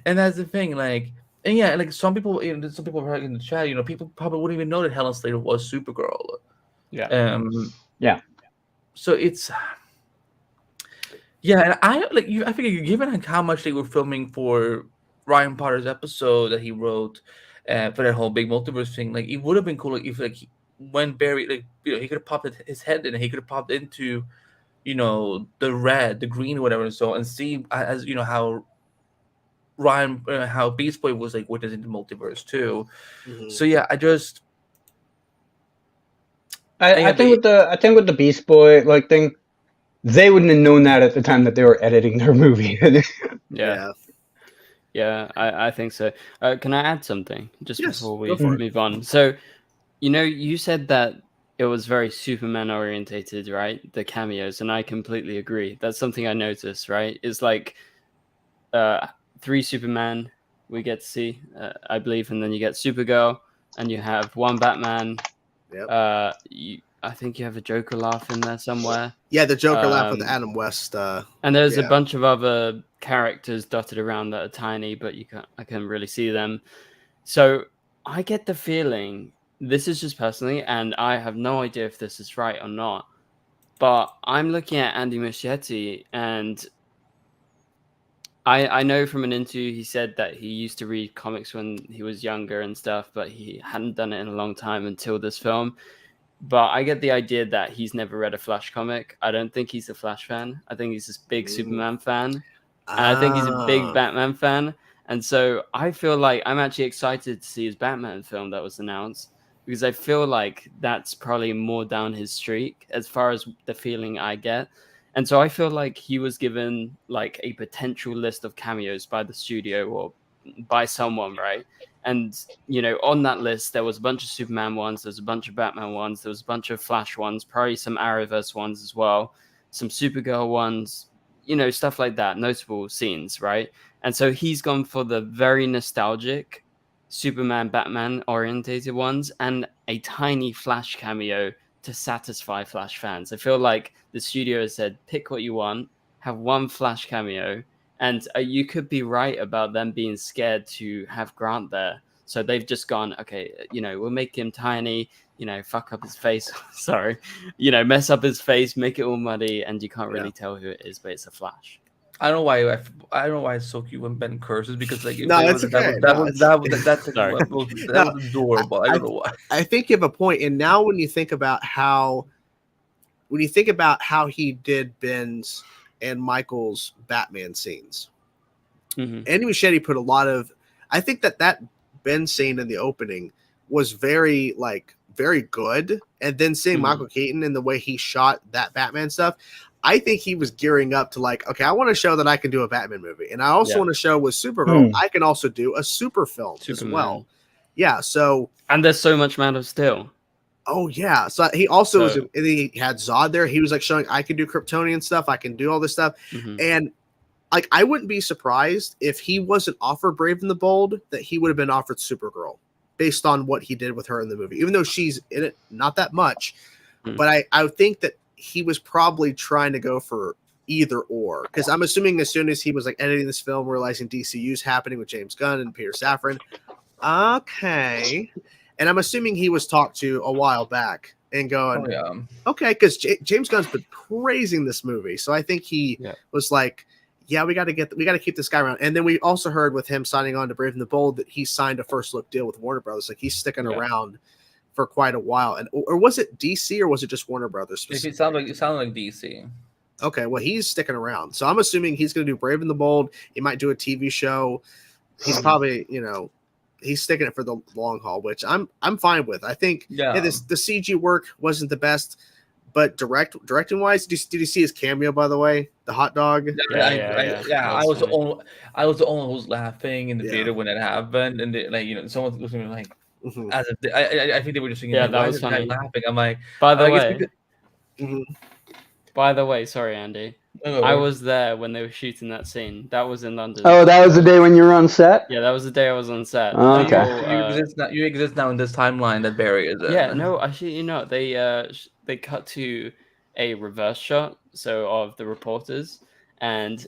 and that's the thing, like, and yeah, like some people in the chat, people probably wouldn't even know that Helen Slater was Supergirl. Yeah. Yeah. So it's yeah, and I like you. I figure given how much they were filming for Ryan Potter's episode that he wrote for that whole big multiverse thing, like it would have been cool like, if like when Barry like he could have popped his head in, and he could have popped into the red, the green, whatever, and so and see as how Ryan how Beast Boy was like witnessing the multiverse too. Mhm. So yeah, I think with the Beast Boy like thing, they wouldn't have known that at the time that they were editing their movie. Yeah. Yeah, I think so. Can I add something just Yes, before we go for it. move on? So, you said that it was very Superman orientated, right? The cameos, and I completely agree. That's something I noticed, right? It's like 3 Superman we get to see, I believe, and then you get Supergirl, and you have 1 Batman. Yep. I think you have a Joker laugh in there somewhere. Yeah, the Joker laugh with Adam West. And there's a yeah. bunch of other characters dotted around that are tiny, but I can't really see them. So I get the feeling, this is just personally, and I have no idea if this is right or not, but I'm looking at Andy Muschietti, and I know from an interview he said that he used to read comics when he was younger and stuff, but he hadn't done it in a long time until this film. But I get the idea that he's never read a Flash comic. I don't think he's a Flash fan. I think he's this big Superman fan. And I think he's a big Batman fan. And so I feel like I'm actually excited to see his Batman film that was announced, because I feel like that's probably more down his streak as far as the feeling I get. And so I feel like he was given like a potential list of cameos by the studio or by someone, right? And, on that list, there was a bunch of Superman ones, there's a bunch of Batman ones, there was a bunch of Flash ones, probably some Arrowverse ones as well, some Supergirl ones, stuff like that, notable scenes, right? And so he's gone for the very nostalgic Superman, Batman orientated ones and a tiny Flash cameo to satisfy Flash fans. I feel like the studio has said, pick what you want, have 1 Flash cameo, and you could be right about them being scared to have Grant there. So they've just gone, okay, we'll make him tiny, fuck up his face. Sorry. Mess up his face, make it all muddy, and you can't really tell who it is, but it's a Flash. I don't know why it's so cute when Ben curses, because like No, it's okay. that was adorable. I don't know why. I think you have a point. And now when you think about how he did Ben's and Michael's Batman scenes, Andy Muschietti put a lot of, I think that Ben scene in the opening was very good. And then seeing Michael Keaton and the way he shot that Batman stuff, I think he was gearing up to okay, I want to show that I can do a Batman movie. And I also want to show with Supergirl, I can also do a super film as well. Yeah. So, and there's so much Man of Steel. Oh yeah. So he also he had Zod there. He was showing I can do Kryptonian stuff. I can do all this stuff. And I wouldn't be surprised if he wasn't offered Brave and the Bold, that he would have been offered Supergirl based on what he did with her in the movie, even though she's in it, not that much. But I would think that he was probably trying to go for either or, because I'm assuming as soon as he was editing this film, realizing DCU's happening with James Gunn and Peter Safran. Okay. And I'm assuming he was talked to a while back and going, Oh, yeah. okay, because James Gunn's been praising this movie, so I think he was like, yeah, we got to keep this guy around. And then we also heard with him signing on to Brave and the Bold that he signed a first look deal with Warner Brothers. Like he's sticking around for quite a while. And or was it DC or was it just Warner Brothers? It sounded like DC. Okay, well he's sticking around, so I'm assuming he's going to do Brave and the Bold. He might do a TV show. He's probably he's sticking it for the long haul, which I'm fine with. I think the CG work wasn't the best. But directing wise, did you see his cameo, by the way? The hot dog. Yeah. I was the only one who was laughing in the theater when it happened, and someone was like, as if I think they were just thinking, that was funny. Laughing. I'm like, by the way, sorry, Andy. I was there when they were shooting that scene. That was in London. Oh, that was the day when you were on set? Yeah, that was the day I was on set. Oh, okay. You exist now in this timeline that Barry is in. Yeah, no, actually, they cut to a reverse shot, so of the reporters, and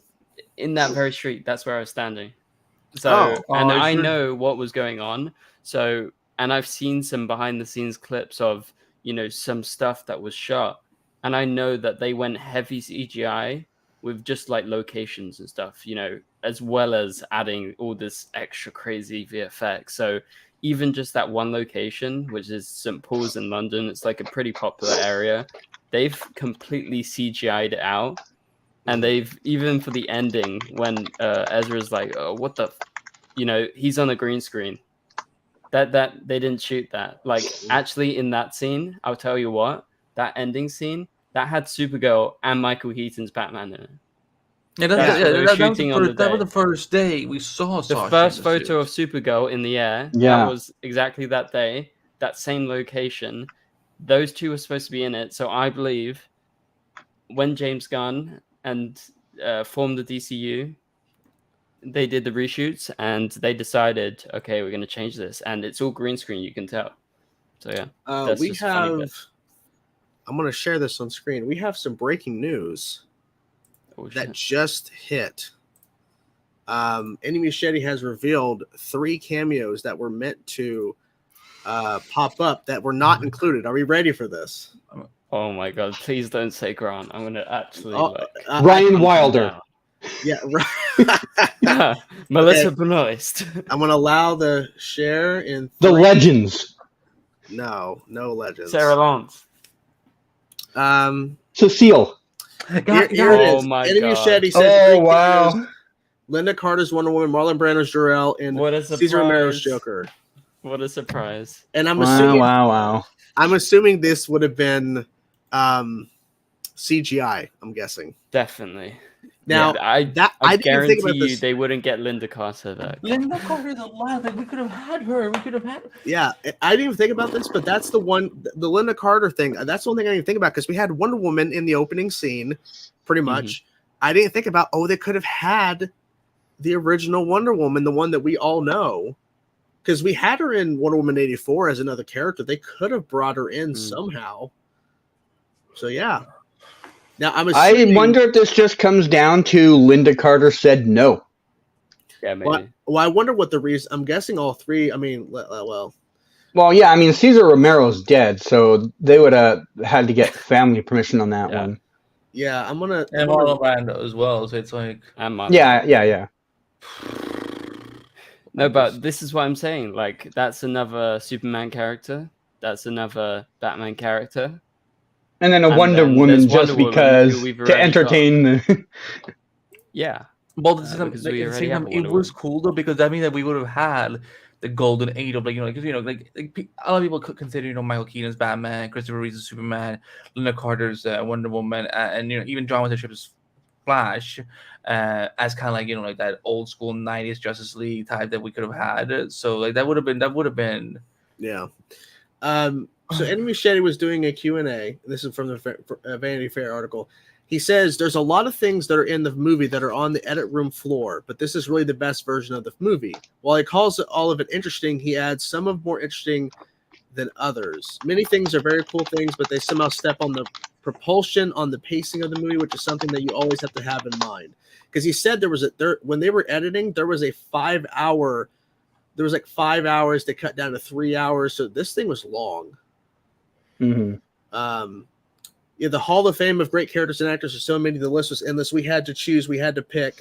in that very street, that's where I was standing. So, I know what was going on. So, and I've seen some behind the scenes clips of, some stuff that was shot. And I know that they went heavy CGI with just like locations and stuff, as well as adding all this extra crazy VFX. So even just that one location, which is St. Paul's in London, it's like a pretty popular area. They've completely CGI'd it out. And they've, even for the ending, when Ezra's like, oh, what the, he's on a green screen. That they didn't shoot that. Like, actually in that scene, I'll tell you what, that ending scene, that had Supergirl and Michael Keaton's Batman in it. Yeah, that was the first day we saw the first photo of Supergirl in the air. Yeah. That was exactly that day, that same location. Those two were supposed to be in it. So I believe when James Gunn and formed the DCU, they did the reshoots and they decided, okay, we're going to change this. And it's all green screen, you can tell. So yeah. We have... I'm going to share this on screen. We have some breaking news that just hit. Andy Muschietti has revealed 3 cameos that were meant to pop up that were not included. Are we ready for this? Oh my God. Please don't say Grant. I'm going to actually... Ryan Wilder. Yeah, right. Melissa Benoist. I'm going to allow the share in... The Legends. No legends. Sarah Lance. Cecile. Here it is. My Andy God. Muschietti says, oh wow. Linda Carter's Wonder Woman, Marlon Brando's Zor-El, and Cesar Romero's Joker. What a surprise! And I'm assuming, wow. I'm assuming this would have been CGI. I'm guessing. Definitely. Now, I didn't guarantee think about you this. they wouldn't get Linda Carter back. Linda Carter's alive. Like, we could have had her. Yeah, I didn't even think about this, but that's the Linda Carter thing. That's the one thing I didn't think about because we had Wonder Woman in the opening scene, pretty much. I didn't think about, they could have had the original Wonder Woman, the one that we all know, because we had her in Wonder Woman 84 as another character. They could have brought her in somehow. So yeah. Now I wonder if this just comes down to Linda Carter said no. Yeah, maybe. Well, I wonder what the reason. I'm guessing all 3. I mean, well, yeah. I mean, Cesar Romero's dead, so they would have had to get family permission on that one. Yeah, and Marlon Brando as well. So it's like, yeah. No, but this is what I'm saying. Like, that's another Superman character. That's another Batman character. And then Wonder Woman just because to entertain the... Yeah. Well, it was cool though because that means that we would have had the golden age of because a lot of people could consider Michael Keaton's Batman, Christopher Reeve's Superman, Linda Carter's Wonder Woman, and even John Bishop's Flash as kind of like that old school 90s Justice League type that we could have had. So that would have been yeah. So Andy Muschietti was doing a Q&A. This is from the Vanity Fair article. He says there's a lot of things that are in the movie that are on the edit room floor, but this is really the best version of the movie. While he calls all of it interesting, he adds some of more interesting than others. Many things are very cool things, but they somehow step on the propulsion, on the pacing of the movie, which is something that you always have to have in mind. Because he said when they were editing, there was a 5 hour. There was like 5 hours. They cut down to 3 hours, so this thing was long. Mm-hmm. Yeah, the Hall of Fame of great characters and actors are so many. The list was endless. We had to choose. We had to pick.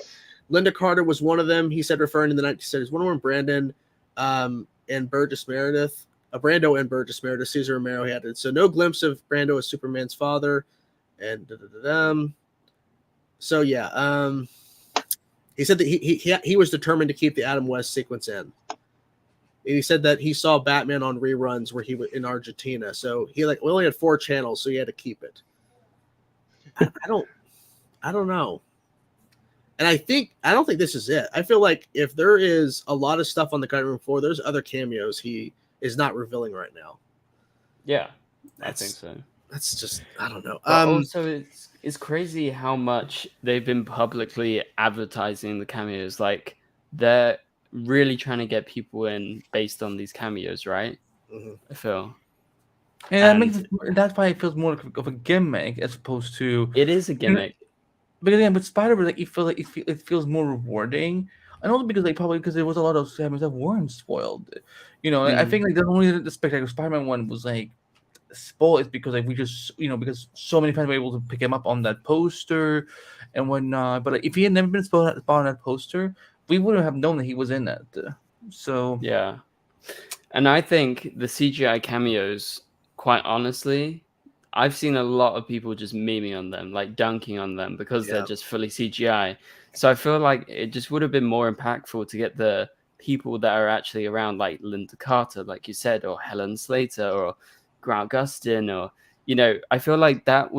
Linda Carter was one of them. He said, referring to the 1970s. Wonder Woman, Brandon, and Burgess Meredith. Brando and Burgess Meredith. Cesar Romero had it. So no glimpse of Brando as Superman's father. And so yeah, he said that he was determined to keep the Adam West sequence in. And he said that he saw Batman on reruns where he was in Argentina. So we only had 4 channels, so he had to keep it. I don't know. And I don't think this is it. I feel like if there is a lot of stuff on the cutting room floor, there's other cameos he is not revealing right now. Yeah, I think so. That's just, I don't know. Also, it's crazy how much they've been publicly advertising the cameos. Like, they're really trying to get people in based on these cameos, right? Mm-hmm. I feel. And that's why it feels more of a gimmick as opposed to. It is a gimmick. But again, with Spider-Verse, it feels more rewarding. And also because probably because there was a lot of cameos that weren't spoiled. I think the only the Spectacular Spider-Man one was spoiled is because we just because so many fans were able to pick him up on that poster and whatnot. But if he had never been spoiled on that poster, we wouldn't have known that he was in that. So yeah, and I think the CGI cameos, quite honestly, I've seen a lot of people just memeing on them, like dunking on them because they're just fully CGI. So I feel like it just would have been more impactful to get the people that are actually around, like Linda Carter, like you said, or Helen Slater, or Grant Gustin, or I feel like that's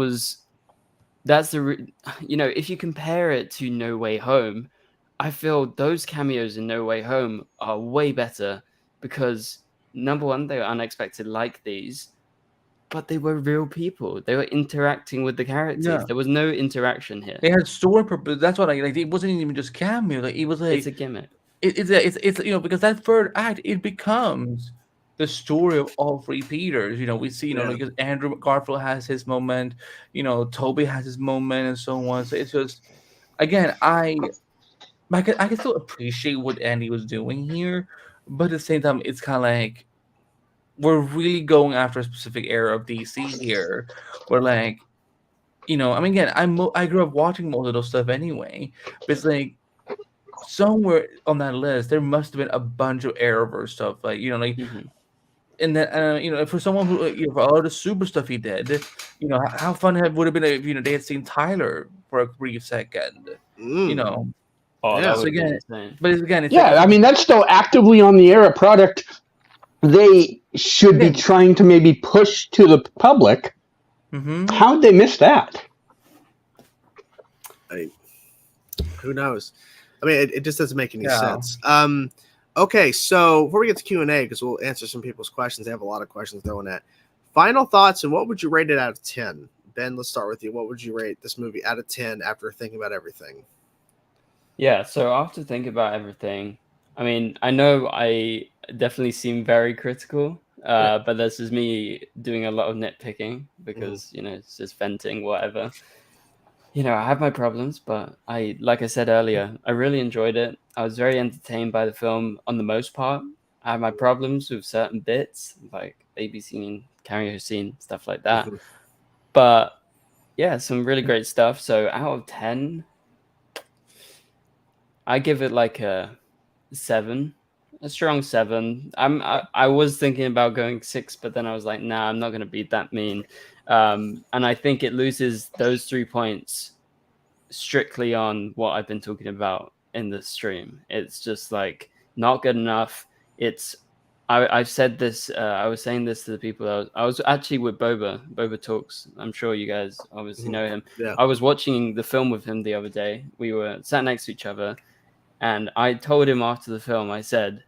the if you compare it to No Way Home, I feel those cameos in No Way Home are way better because number one, they were unexpected like these, but they were real people. They were interacting with the characters. Yeah. There was no interaction here. They had story purpose. That's what it wasn't even just cameo. It was It's a gimmick. It's because that third act it becomes the story of all 3 Peters. We see because Andrew Garfield has his moment. Toby has his moment, and so on. So it's just again I can still appreciate what Andy was doing here, but at the same time it's kind of like we're really going after a specific era of DC here. We're again, I grew up watching most of those stuff anyway. But it's somewhere on that list, there must have been a bunch of Arrowverse stuff, and then for someone who for all the super stuff he did, how fun would have been if they had seen Tyler for a brief second, Oh, yeah. that would be insane. But again, it's I mean that's still actively on the Era product. They should be trying to maybe push to the public. Mm-hmm. How'd they miss that? Who knows? I mean, it just doesn't make any sense. Okay, so before we get to Q&A, because we'll answer some people's questions, they have a lot of questions throwing at. Final thoughts, and what would you rate it out of 10? Ben, let's start with you. What would you rate this movie out of 10 after thinking about everything? Yeah, so after thinking about everything, I mean, I know I definitely seem very critical, but this is me doing a lot of nitpicking because, it's just venting, whatever. I have my problems, but like I said earlier, I really enjoyed it. I was very entertained by the film on the most part. I have my problems with certain bits, like baby scene, cameo scene, stuff like that. Mm-hmm. But yeah, some really great stuff. So out of 10, I give it like a 7, a strong 7. I was thinking about going 6, but then I was like, nah, I'm not going to be that mean. And I think it loses those 3 points strictly on what I've been talking about in the stream. It's just not good enough. I've said this. I was saying this to the people. I was actually with Boba Talks. I'm sure you guys obviously know him. Yeah. I was watching the film with him the other day. We were sat next to each other, and I told him after the film, I said,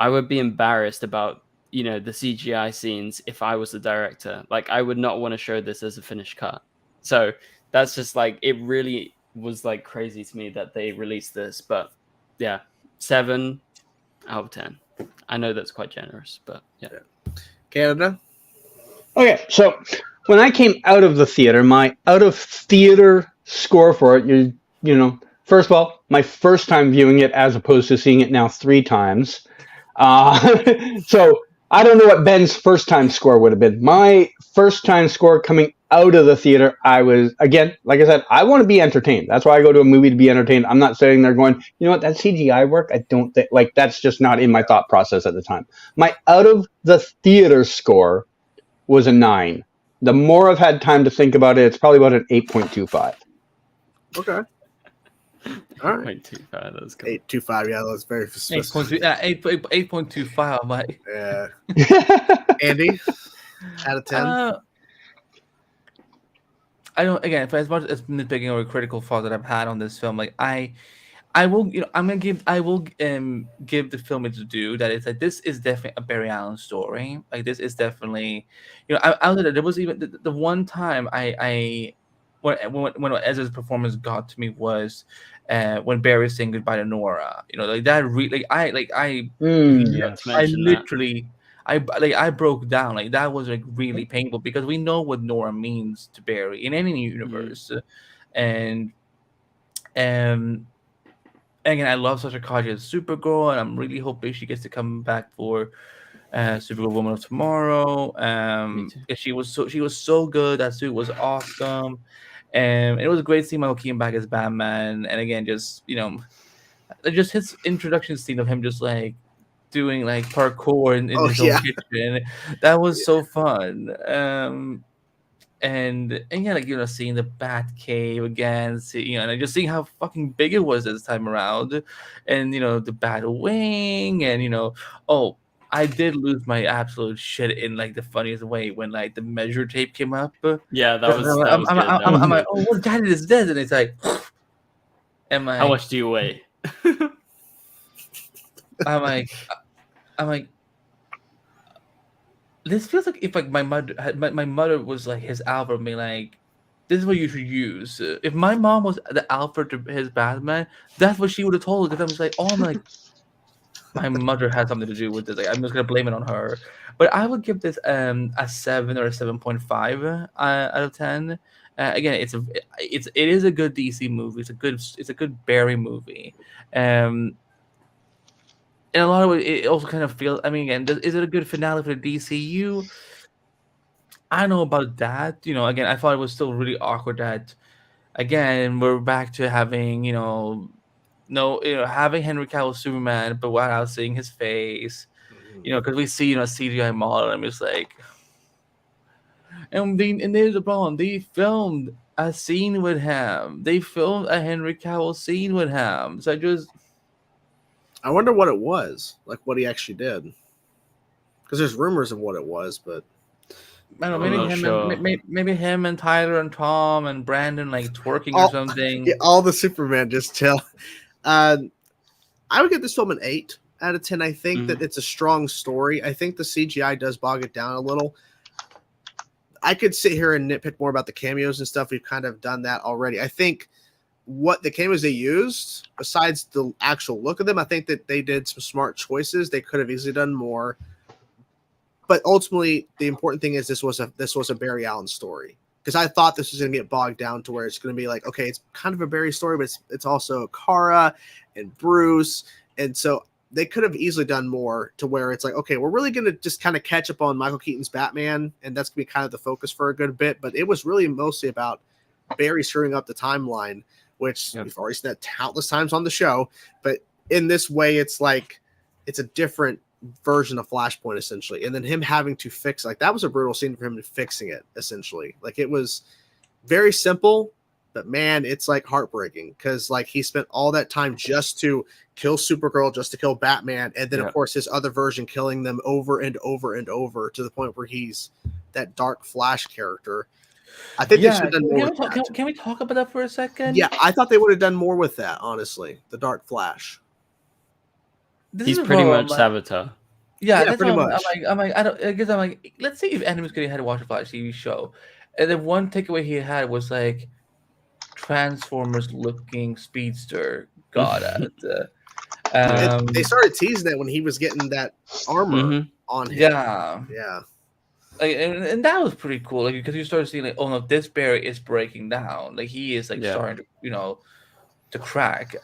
I would be embarrassed about the CGI scenes if I was the director. I would not want to show this as a finished cut. So that's just it really was crazy to me that they released this. But yeah, 7 out of 10. I know that's quite generous, but yeah. Canada? Okay, so when I came out of the theater, my out of theater score for it, first of all, my first time viewing it as opposed to seeing it now 3 times. So I don't know what Ben's first time score would have been. My first time score coming out of the theater, I was, again, like I said, I want to be entertained. That's why I go to a movie to be entertained. I'm not sitting there going, you know what, that CGI work, I don't think, like, that's just not in my thought process at the time. My out of the theater score was a 9. The more I've had time to think about it, it's probably about an 8.25. Okay. All right. 8.25. That's good. 8.25. Yeah, that's very specific. 8.25. I'm like, Yeah. Andy, out of 10. I don't. Again, for as much as nitpicking or critical fault that I've had on this film, like I will, I will give the film its due. That is, like, this is definitely a Barry Allen story. Like, this is definitely, there was even the one time when Ezra's performance got to me was when Barry saying goodbye to Nora. Like that. I literally. I broke down. Like, that was like really painful because we know what Nora means to Barry in any universe, and again, I love Sasha Kaji as Supergirl, and I'm really hoping she gets to come back for Supergirl Woman of Tomorrow. She was so good. That suit was awesome, and it was great seeing Michael Keaton back as Batman. And again, just just his introduction scene of him just like doing like parkour in his own kitchen. That was so fun. And yeah, like, seeing the Bat Cave again, and just seeing how fucking big it was this time around, and the Bat Wing, and oh, I did lose my absolute shit in like the funniest way when like the measure tape came up. Yeah, that was good. I'm like, oh, what guy is this? And it's like, how much do you weigh? I'm like, this feels like if like my mother was like his Alfred, being like, this is what you should use. If my mom was the Alfred to his Batman, that's what she would have told. Because I was like, oh, I'm like, my mother had something to do with this. Like, I'm just gonna blame it on her. But I would give this a 7 or a 7.5 out of 10. Again, it is a good DC movie. It's a good Barry movie. In a lot of ways, it also kind of feels. I mean, again, is it a good finale for the DCU? I don't know about that. Again, I thought it was still really awkward that, again, we're back to having, having Henry Cavill Superman, but without seeing his face, because we see, a CGI model, and I'm just like, and there's the problem. They filmed a scene with him. They filmed a Henry Cavill scene with him. So I wonder what it was, like what he actually did, because there's rumors of what it was, but I don't know. Maybe him and Tyler and Tom and Brandon like twerking or something. Yeah, all the Superman just chill. I would give this film an 8 out of 10. I think that it's a strong story. I think the CGI does bog it down a little. I could sit here and nitpick more about the cameos and stuff. We've kind of done that already. I think what the cameos they used, besides the actual look of them, I think that they did some smart choices. They could have easily done more, but ultimately, the important thing is this was a Barry Allen story, because I thought this was going to get bogged down to where it's going to be like, okay, it's kind of a Barry story, but it's also Kara and Bruce, and so they could have easily done more to where it's like, okay, we're really going to just kind of catch up on Michael Keaton's Batman, and that's going to be kind of the focus for a good bit. But it was really mostly about Barry screwing up the timeline, which we've already seen that countless times on the show. But in this way, it's like it's a different version of Flashpoint, essentially. And then him having to fix, like, that was a brutal scene for him fixing it, essentially. Like, it was very simple, but man, it's like heartbreaking, because like he spent all that time just to kill Supergirl, just to kill Batman, and then of course his other version killing them over and over and over, to the point where he's that dark Flash character. I think they should have done more with that. Can we talk about that for a second? Yeah, I thought they would have done more with that, honestly. The Dark Flash. He's pretty much Savitar. Yeah, that's pretty much. I'm like, let's see if Animus could have had to watch a Flash TV show. And then one takeaway he had was like, Transformers looking speedster got it. They started teasing that when he was getting that armor on him. Yeah. Like, and that was pretty cool, like, because you started seeing like, oh no, this Barry is breaking down, like he is like starting to, to crack.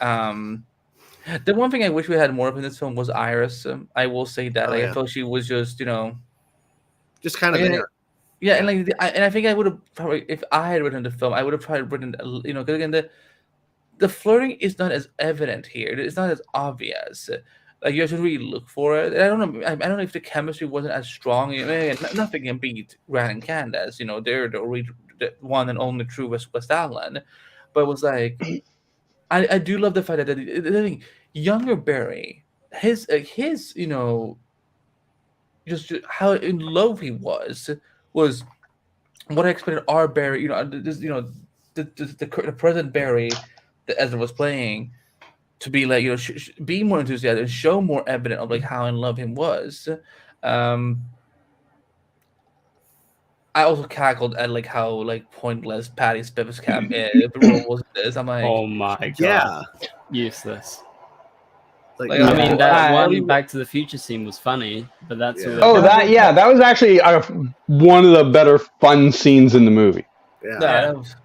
The one thing I wish we had more of in this film was Iris. I will say that. Oh, Like, yeah. I felt she was just, Just kind of Like, there. yeah, and like, and I think I would have probably, if I had written the film, I would have probably written, because again, the flirting is not as evident here. It's not as obvious. Like, you have to really look for it. And I don't know. I don't know if the chemistry wasn't as strong. Nothing can beat Grant and Candace. They're the one and only true West Allen. But it was like, I do love the fact that the younger Barry, his just how in love he was what I expected our Barry, the present Barry that Ezra was playing to be like, be more enthusiastic and show more evidence of like how in love him was. I also cackled at like how like pointless Patty Spivak's role was. This I'm like, Oh my god, Yeah. useless. Like, Like, I Yeah. mean, that I- one Back to the Future scene was funny, but that's Yeah. all. Oh, that was actually one of the better fun scenes in the movie. yeah. that was,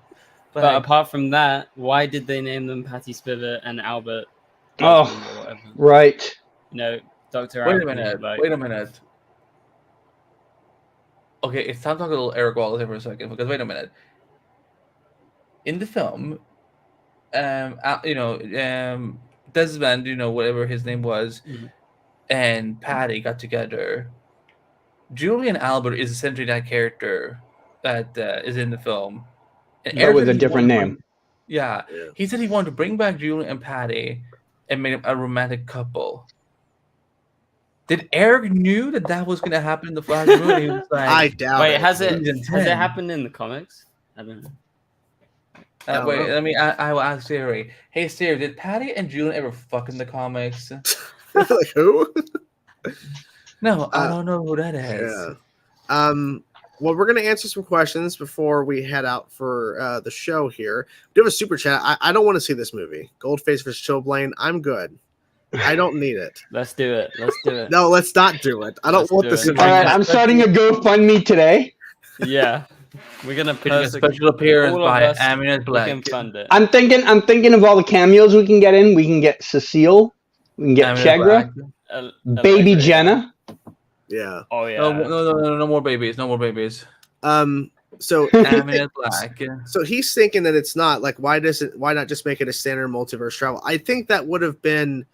But apart from that, why did they name them Patty Spivak and Albert? Oh, Husband or whatever? right. Dr. wait a Anthony, minute. like- Wait a minute. Okay, it's time to talk a little Eric Wallace here for a second, because wait a minute. In the film, Desmond, whatever his name was, Mhm. and Patty got together. Julian Albert is essentially that character that is in the film. And But with said a he different wanted to name. Yeah. Yeah. He said he wanted to bring back Julian and Patty and make them a romantic couple. Did Eric knew that was going to happen in the Flash movie? He was like, I doubt Wait, it. has it Season has it 10. happened in the comics? I don't know. don't wait, know. I will ask Siri. Hey Siri, did Patty and Julian ever fuck in the comics? Like, who? No, I don't know who that is. Yeah. Well, we're going to answer some questions before we head out for the show here. We do have a super chat. I don't want to see this movie. Goldface vs. Chillblaine. I'm good. I don't need it. Let's do it. Let's do it. No, let's not do it. I don't Let's want do the it. super All right, chat. I'm starting a GoFundMe today. Yeah, we're gonna Getting a post special appearance all of by us, Aminet we Black. can fund it. I'm thinking of all the cameos we can get in. We can get Cecile. We can get Aminet Chegra. Black. Baby Electric. Jenna. Yeah. Oh yeah. No more babies. No more babies. So Aminet Black. so he's thinking that it's not like why not just make it a standard multiverse travel? I think that would have been.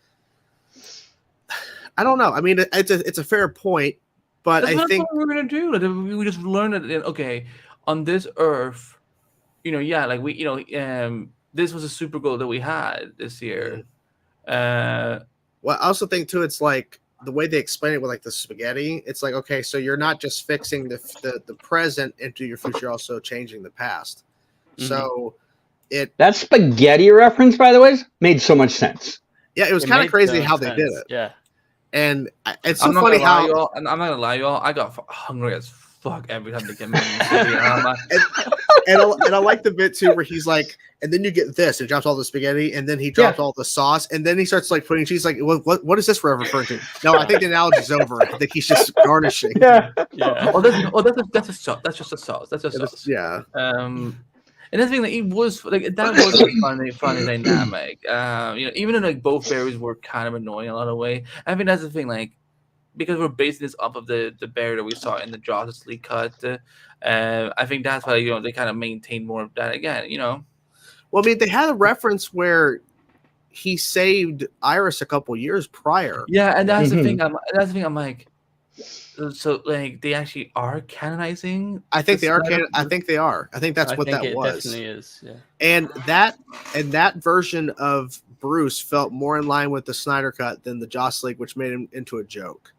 I don't know. I mean, it's a fair point, but That's I not think what we're gonna do. Like, we just learned that okay, on this Earth, like this was a Supergirl that we had this year. well, I also think too, it's like the way they explain it with like the spaghetti. It's like okay, so you're not just fixing the present into your future, you're also changing the past. Mhm. So That spaghetti reference, by the way, made so much sense. yeah, it was It kind of made crazy so how much they did sense. it, Yeah. and it's so I'm not funny gonna lie, how. y'all. I'm not gonna lie, y'all. I got hungry as fuck every time they came in. I'm like, And I like the bit too where he's like, and then you get this, and drops all the spaghetti, and then he drops all the sauce, and then he starts like putting cheese. Like, what is this referring to? No, I think the analogy's over. I think he's just garnishing. Yeah. Yeah. that's a sauce. That's just a sauce. That's just sauce. Yeah, And the thing that it was like that was a funny dynamic. Even though like both berries were kind of annoying in a lot of way. I think that's the thing, like because we're basing this off of the berry that we saw in the Justice League cut. I think that's why they kind of maintain more of that again. Well, I mean, they had a reference where he saved Iris a couple years prior. Yeah, and that's the Mhm. thing. That's the thing. I'm like, so like they actually are canonizing. I think the they are. Snyder- I think they are. I think that's I what think that it was. definitely is. Yeah. And that version of Bruce felt more in line with the Snyder cut than the Joss League, which made him into a joke.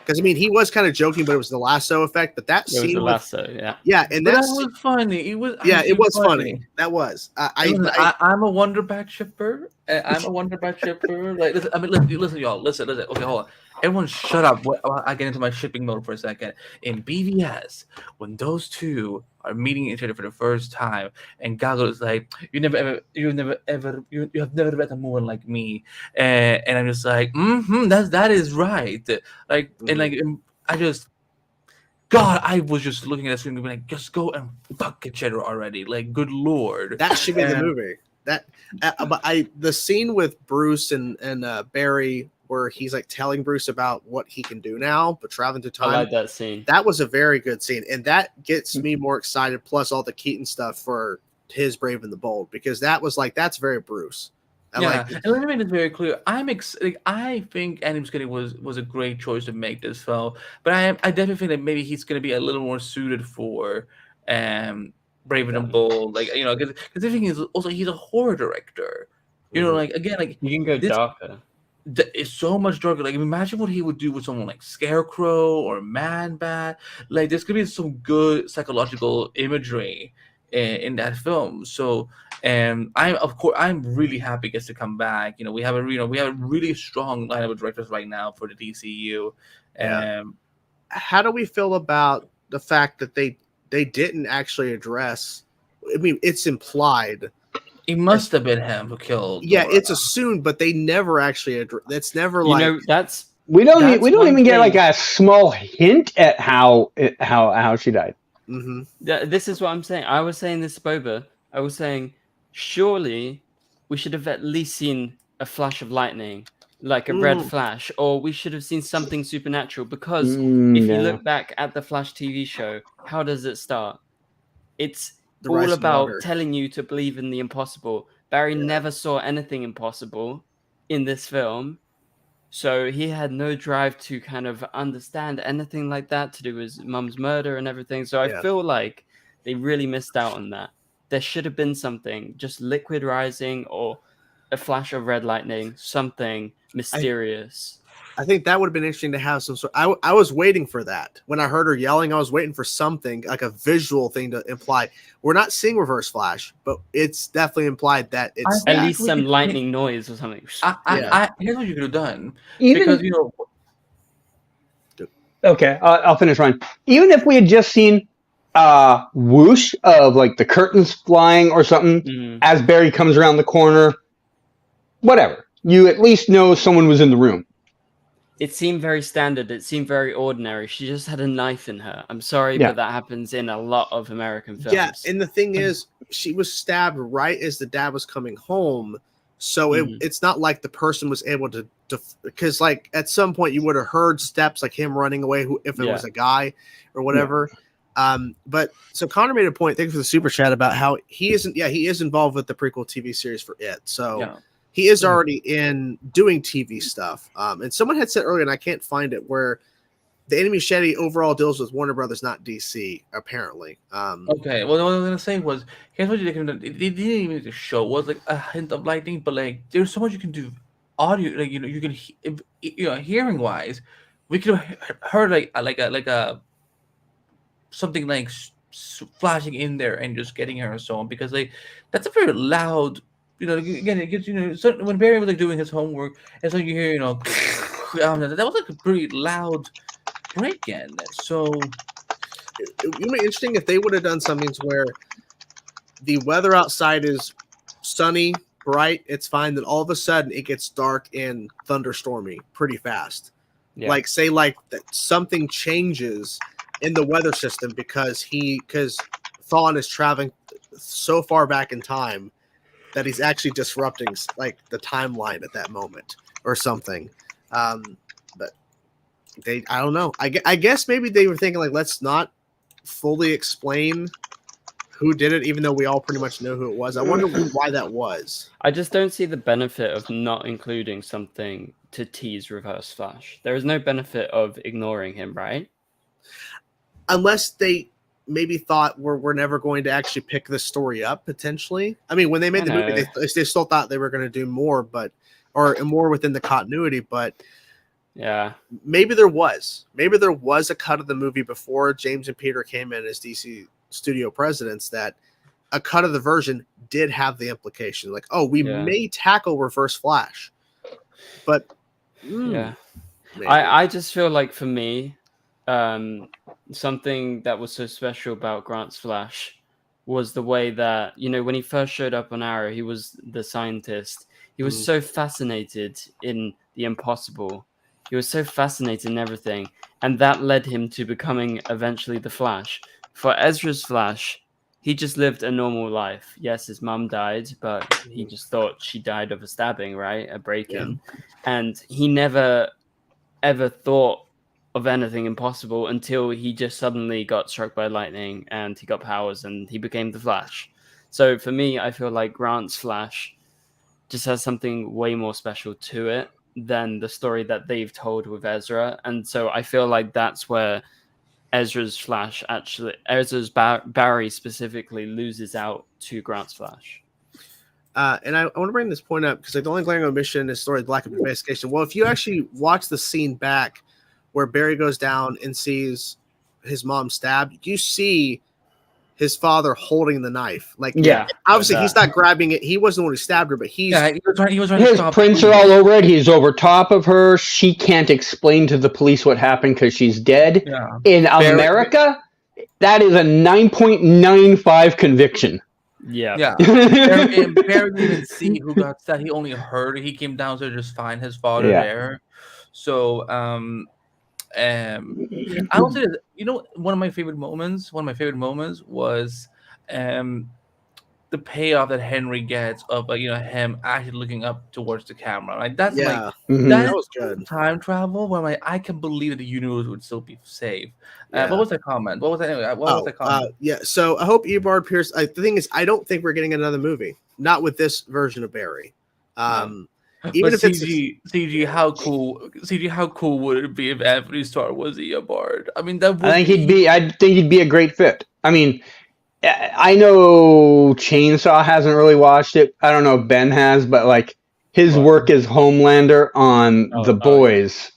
Because I mean, he was kind of joking, but it was the lasso effect. But that It was scene, the with, lasso. Yeah. yeah, and But that that's was funny. It was. yeah, it actually was funny. That was. I'm a Wonderbat shipper. I'm a Wonderbat shipper. Like, listen, y'all. Listen. Okay, hold on. Everyone, shut up. I get into my shipping mode for a second. In BVS, when those two are meeting each other for the first time, and Gago is like, "You have never met a woman like me," and I'm just like, that is right. Like, and like, God, I was just looking at this and being like, just go and fuck each other already. Like, good lord. that should be the movie. That, but the scene with Bruce and Barry where he's like telling Bruce about what he can do now, but traveling through time. I like that scene. That was a very good scene, and that gets me more excited. Plus all the Keaton stuff for his Brave and the Bold, because that was like that's very Bruce. And let me make this very clear. I think Andy Muschietti was a great choice to make this film, but I definitely think that maybe he's going to be a little more suited for Brave and the Bold, like because the thing is also he's a horror director. Like again, like you can go darker. It's so much darker. Like imagine what he would do with someone like Scarecrow or Man-Bat. Like there's gonna be some good psychological imagery in that film. So I'm really happy it gets to come back. We have a really strong lineup of directors right now for the DCEU. How do we feel about the fact that they didn't actually address? I mean, it's implied. It must have been him who killed. Yeah, Laura. it's assumed, but they never actually. That's never like. We don't even get like a small hint at how she died. Mm-hmm. This is what I'm saying. I was saying this to Boba. I was saying, surely we should have at least seen a flash of lightning, like a red flash, or we should have seen something supernatural. Because if you look back at the Flash TV show, how does it start? It's all about telling you to believe in the impossible. Barry never saw anything impossible in this film, so he had no drive to kind of understand anything like that to do with his mum's murder and everything. So I feel like they really missed out on that. There should have been something, just liquid rising or a flash of red lightning, something mysterious. I think that would have been interesting to have some sort. I was waiting for that when I heard her yelling. I was waiting for something like a visual thing to imply we're not seeing Reverse Flash, but it's definitely implied that it's at least some lightning noise or something. Here's what you could have done, Okay, I'll finish mine. Even if we had just seen whoosh of like the curtains flying or something as Barry comes around the corner, whatever. You at least know someone was in the room. It seemed very standard. It seemed very ordinary. She just had a knife in her. I'm sorry, but that happens in a lot of American films. Yeah, and the thing is, she was stabbed right as the dad was coming home. So it's not like the person was able to because like at some point you would have heard steps like him running away if it was a guy or whatever. But so Connor made a point. Thank you for the super chat about how he is involved with the prequel TV series for It. So he is already in doing TV stuff. And someone had said earlier, and I can't find it, where the Andy Muschietti overall deals with Warner Brothers, not DC, apparently. Okay, well, what I was going to say was, here's what they didn't even show was like a hint of lightning, but like there's so much you can do audio, like, you can, hearing wise, we could have heard like a something like flashing in there and just getting her and so on, because like that's a very loud, again, it gets, so when Barry was like doing his homework, and so you hear, that was like a pretty loud break-in. So it would be interesting if they would have done something where the weather outside is sunny, bright, it's fine, then all of a sudden it gets dark and thunderstormy pretty fast. Like say like that something changes in the weather system because Thawne is traveling so far back in time that he's actually disrupting like the timeline at that moment or something. But I don't know. I guess maybe they were thinking like, let's not fully explain who did it, even though we all pretty much know who it was. I wonder why that was. I just don't see the benefit of not including something to tease Reverse Flash. There is no benefit of ignoring him, right? Unless they maybe thought we're never going to actually pick this story up, potentially. I mean, when they made the movie, they still thought they were going to do more, or more within the continuity, but yeah, maybe there was a cut of the movie before James and Peter came in as DC studio presidents, that a cut of the version did have the implication like, oh, we may tackle Reverse Flash, but I just feel like for me, something that was so special about Grant's Flash was the way that, when he first showed up on Arrow, he was the scientist. He was so fascinated in the impossible. He was so fascinated in everything. And that led him to becoming eventually the Flash. For Ezra's Flash, he just lived a normal life. Yes, his mum died, but he just thought she died of a stabbing, right? A break-in. Yeah. And he never ever thought of anything impossible until he just suddenly got struck by lightning and he got powers and he became the Flash. So for me, I feel like Grant's Flash just has something way more special to it than the story that they've told with Ezra. And so I feel like that's where Ezra's Flash Barry specifically loses out to Grant's Flash. And I want to bring this point up because the only glaring omission is story of lack of investigation. Well, if you actually watch the scene back where Barry goes down and sees his mom stabbed, you see his father holding the knife. Like, obviously he's not grabbing it. He wasn't the one who stabbed her, but he was trying his prints are all over it. He's over top of her. She can't explain to the police what happened because she's dead. Yeah. In America, that is a 9.95 conviction. Yeah. Barry didn't even see who got stabbed. He only heard. He came down to just find his father there. So, I will say that, one of my favorite moments was the payoff that Henry gets of him actually looking up towards the camera. Like that's that was good. Time travel where I can believe that the universe would still be safe. What was that comment? What was that anyway? What was that comment? So I hope Eobard Pierce. The thing is, I don't think we're getting another movie. Not with this version of Barry. Even if CG, how cool would it be if Anthony Starr was Eobard? I mean, I think he'd be a great fit. I mean, I know Chainsaw hasn't really watched it. I don't know if Ben has, but like his work as Homelander on The Boys,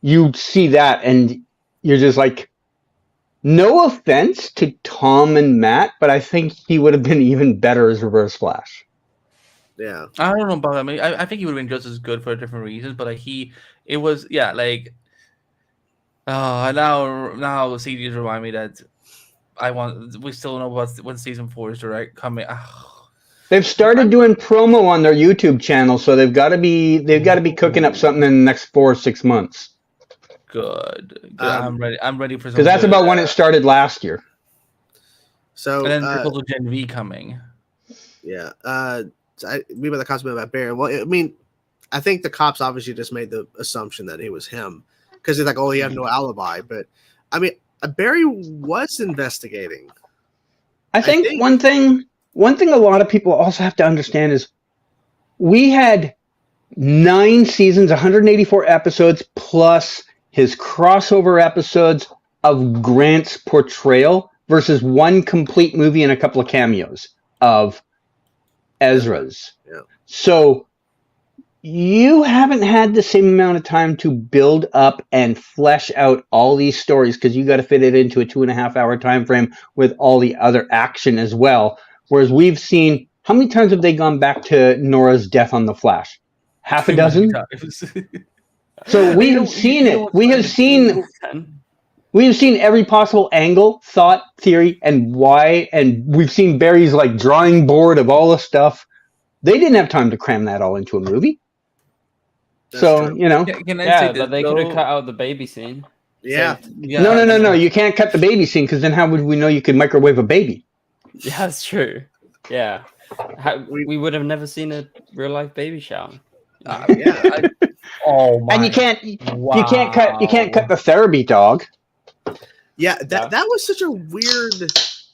you see that and you're just like, no offense to Tom and Matt, but I think he would have been even better as Reverse Flash. Yeah, I don't know about that. I mean, I think he would have been just as good for different reasons, but now CDs remind me that we still know when season 4 is direct coming. They've started doing promo on their YouTube channel, so they've got to be cooking up something in the next 4 or 6 months. Good. I'm ready for something. Because that's about when it started last year. So and then there's also Gen V coming. Yeah. We were the cops about Barry. Well, I mean, I think the cops obviously just made the assumption that it was him because it's like, oh, he had no alibi. But I mean, Barry was investigating. I think one thing a lot of people also have to understand is we had 9 seasons, 184 episodes, plus his crossover episodes of Grant's portrayal versus one complete movie and a couple of cameos of Ezra's. Yeah. So you haven't had the same amount of time to build up and flesh out all these stories because you got to fit it into a 2.5-hour time frame with all the other action as well. Whereas we've seen, how many times have they gone back to Nora's death on the Flash? Half a dozen? So we have seen it. We have seen every possible angle, thought, theory, and why, and we've seen Barry's like drawing board of all the stuff. They didn't have time to cram that all into a movie. That's so, true. you know. But they could have cut out the baby scene. Yeah. No. You can't cut the baby scene because then how would we know you could microwave a baby? Yeah, that's true. Yeah. We would have never seen a real life baby shower. And you can't cut the therapy dog. Yeah, that was such a weird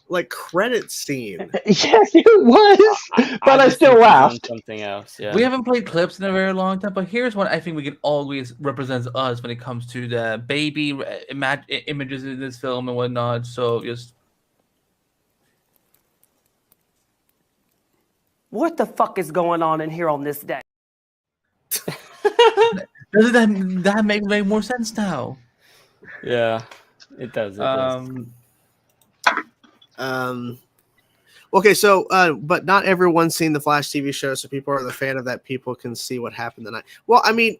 like credit scene. Yes, it was. But I still laughed. Something else. Yeah. We haven't played clips in a very long time, but here's one I think we can always represents us when it comes to the baby images in this film and whatnot. So just. What the fuck is going on in here on this day? Doesn't that make more sense now? Yeah, it does. Okay, so but not everyone's seen the Flash TV show, so people are the fan of that. People can see what happened tonight. Well, I mean,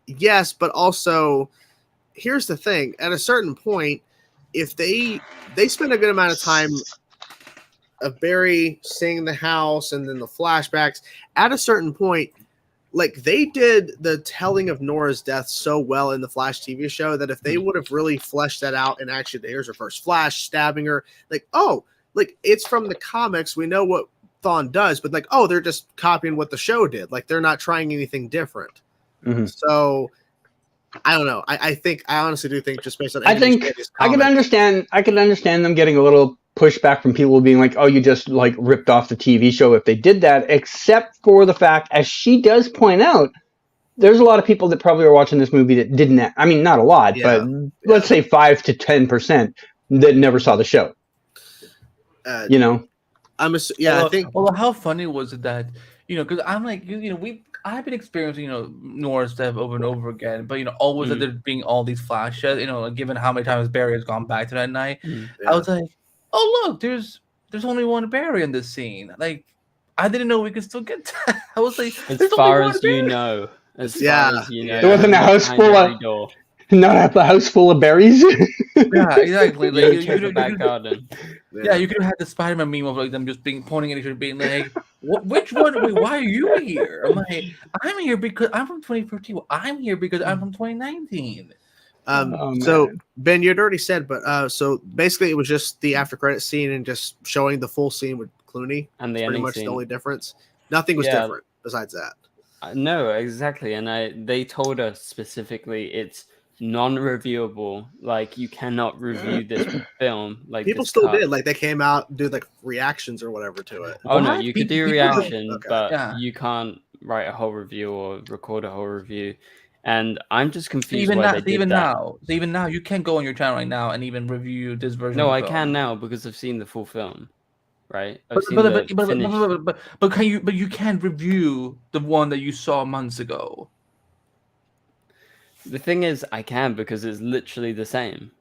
yes, but also here's the thing: at a certain point, if they spend a good amount of time of Barry seeing the house and then the flashbacks, at a certain point, like they did the telling of Nora's death so well in the Flash TV show that if they would have really fleshed that out and actually here's her first Flash stabbing her, like, oh, like it's from the comics. We know what Thawne does, but like, oh, they're just copying what the show did. Like they're not trying anything different. Mhm. So I don't know. I honestly do think just based on I think I can understand them getting a little pushback from people being like, oh, you just like ripped off the TV show if they did that, except for the fact, as she does point out, there's a lot of people that probably are watching this movie that didn't, I mean, not a lot, but let's say 5 to 10% that never saw the show. You know? I think. Well, how funny was it that, because I'm like, I've been experiencing, Noir stuff over and over again, but always that there's being all these flashes, given how many times Barry has gone back to that night, I was like, oh look, there's only one Barry in this scene. Like, I didn't know we could still get that. I was like, as far as you know, there wasn't a house full of not a house full of berries. Yeah, exactly. Like, you could back garden. Yeah, you could have had the Spider-Man meme of like them just pointing at each other, being like, "Which one? Wait, why are you here?" I'm like, "I'm here because I'm from 2015. Well, I'm here because I'm from 2019." So Ben, you'd already said, but so basically it was just the after credit scene and just showing the full scene with Clooney, and the pretty much scene. The only difference. Nothing was different besides that. No, exactly, and they told us specifically it's non-reviewable. Like you cannot review this film. Like people still did. Like they came out and did like reactions or whatever to it. Oh no, you could do a reaction, but you can't write a whole review or record a whole review. And I'm just confused. Even now, you can't go on your channel right now and even review this version. No, of the I film. can now because I've seen the full film. Right, but can you? But you can't review the one that you saw months ago. The thing is, I can because it's literally the same,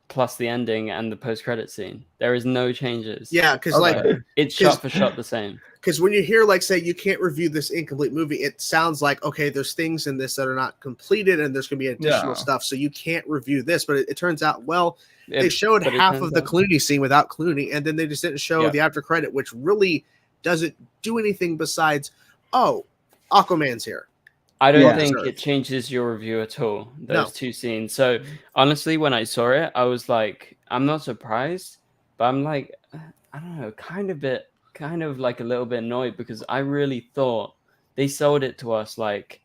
plus the ending and the post-credit scene. There is no changes. Yeah, because like it's shot for shot the same. Because when you hear like say you can't review this incomplete movie, it sounds like okay, there's things in this that are not completed, and there's going to be additional stuff, so you can't review this. But it turns out, well, they showed half of the Clooney scene without Clooney, and then they just didn't show the after credit, which really doesn't do anything besides, oh, Aquaman's here. I don't think it changes your review at all. Those two scenes. So honestly, when I saw it, I was like, I'm not surprised, but I'm like, I don't know, kind of like a little bit annoyed because I really thought they sold it to us like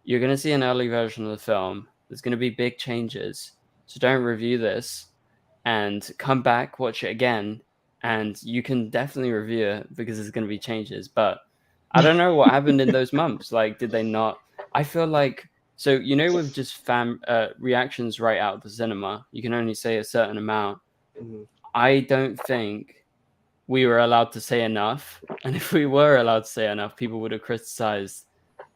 you're going to see an early version of the film. There's going to be big changes. So don't review this and come back, watch it again. And you can definitely review it because there's going to be changes. But I don't know what happened in those months. Like, did they not? I feel like, so, with just fan reactions right out of the cinema, you can only say a certain amount. Mm-hmm. I don't think we were allowed to say enough. And if we were allowed to say enough, people would have criticized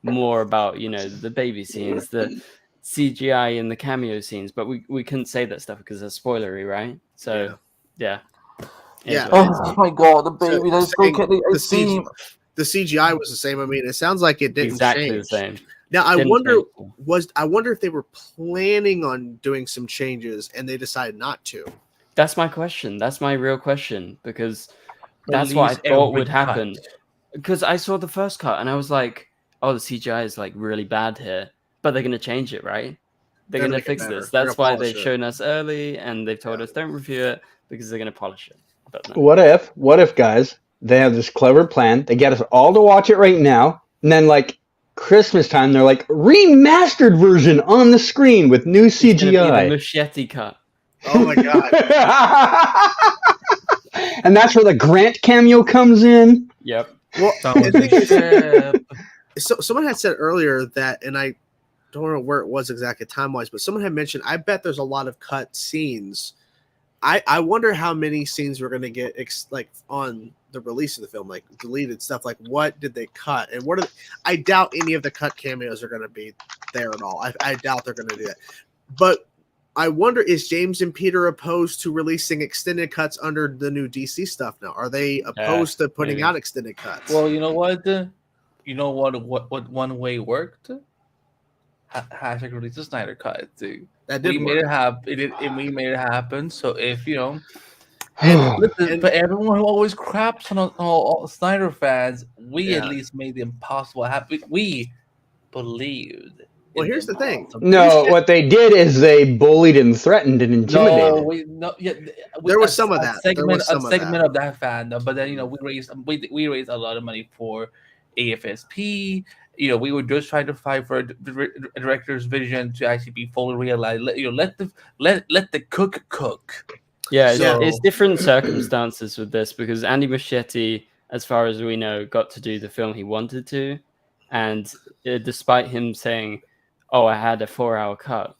more about, the baby scenes, the CGI and the cameo scenes. But we couldn't say that stuff because they're spoilery, right? So, yeah. Oh my God, the baby! The CGI was the same. I mean, it sounds like it didn't exactly change. The same. Now I wonder if they were planning on doing some changes and they decided not to. That's my question. That's my real question because that's what I thought would happen. Because I saw the first cut and I was like, "Oh, the CGI is like really bad here," but they're gonna change it, right? They're gonna fix this. That's why they've shown us early and they've told us don't review it because they're gonna polish it. But no. What if, guys? They have this clever plan. They get us all to watch it right now. And then, like, Christmas time, they're like, remastered version on the screen with new CGI. It's gonna be the machete cut. Oh, my God. And that's where the Grant cameo comes in. Yep. Well, so someone had said earlier that, and I don't know where it was exactly time-wise, but someone had mentioned, I bet there's a lot of cut scenes. I wonder how many scenes we're going to get like on the release of the film, like deleted stuff. Like, what did they cut? And I doubt any of the cut cameos are going to be there at all. I doubt they're going to do that. But I wonder, is James and Peter opposed to releasing extended cuts under the new DC stuff now? Are they opposed to putting out extended cuts? Well, you know what? What one way worked? Hashtag release the Snyder Cut, dude. We made it happen. We made it happen. So if but everyone who always craps on all Snyder fans, we at least made the impossible happen. We believed Well, in here's the thing. No, what they did is they bullied and threatened and intimidated. No, yeah, There was some of that. There Segment, was some a of segment that. of that fandom, but then we raised a lot of money for AFSP. We were just trying to fight for a director's vision to actually be fully realized. Let the cook. Yeah, So- it's different circumstances with this because Andy Muschietti, as far as we know, got to do the film he wanted to, and despite him saying, "Oh, I had a 4-hour cut,"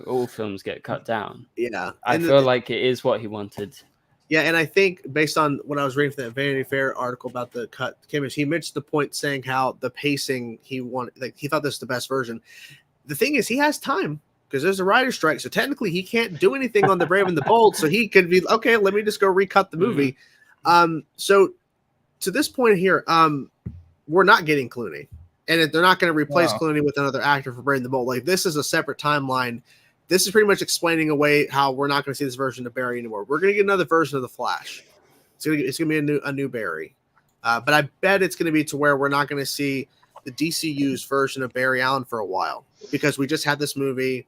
all films get cut down. Yeah. I feel like it is what he wanted. Yeah, and I think based on what I was reading from that Vanity Fair article about the cut cameos, he mentioned the point saying how the pacing he wanted, like he thought this was the best version. The thing is, he has time because there's a writer's strike, so technically he can't do anything on the Brave and the Bold. So he could be okay. Let me just go recut the movie. So to this point here, we're not getting Clooney, and they're not going to replace Clooney with another actor for Brave and the Bold. Like this is a separate timeline. This is pretty much explaining away how we're not going to see this version of Barry anymore. We're going to get another version of the Flash. It's going to be a new Barry, but I bet it's going to be to where we're not going to see the DCU's version of Barry Allen for a while because we just had this movie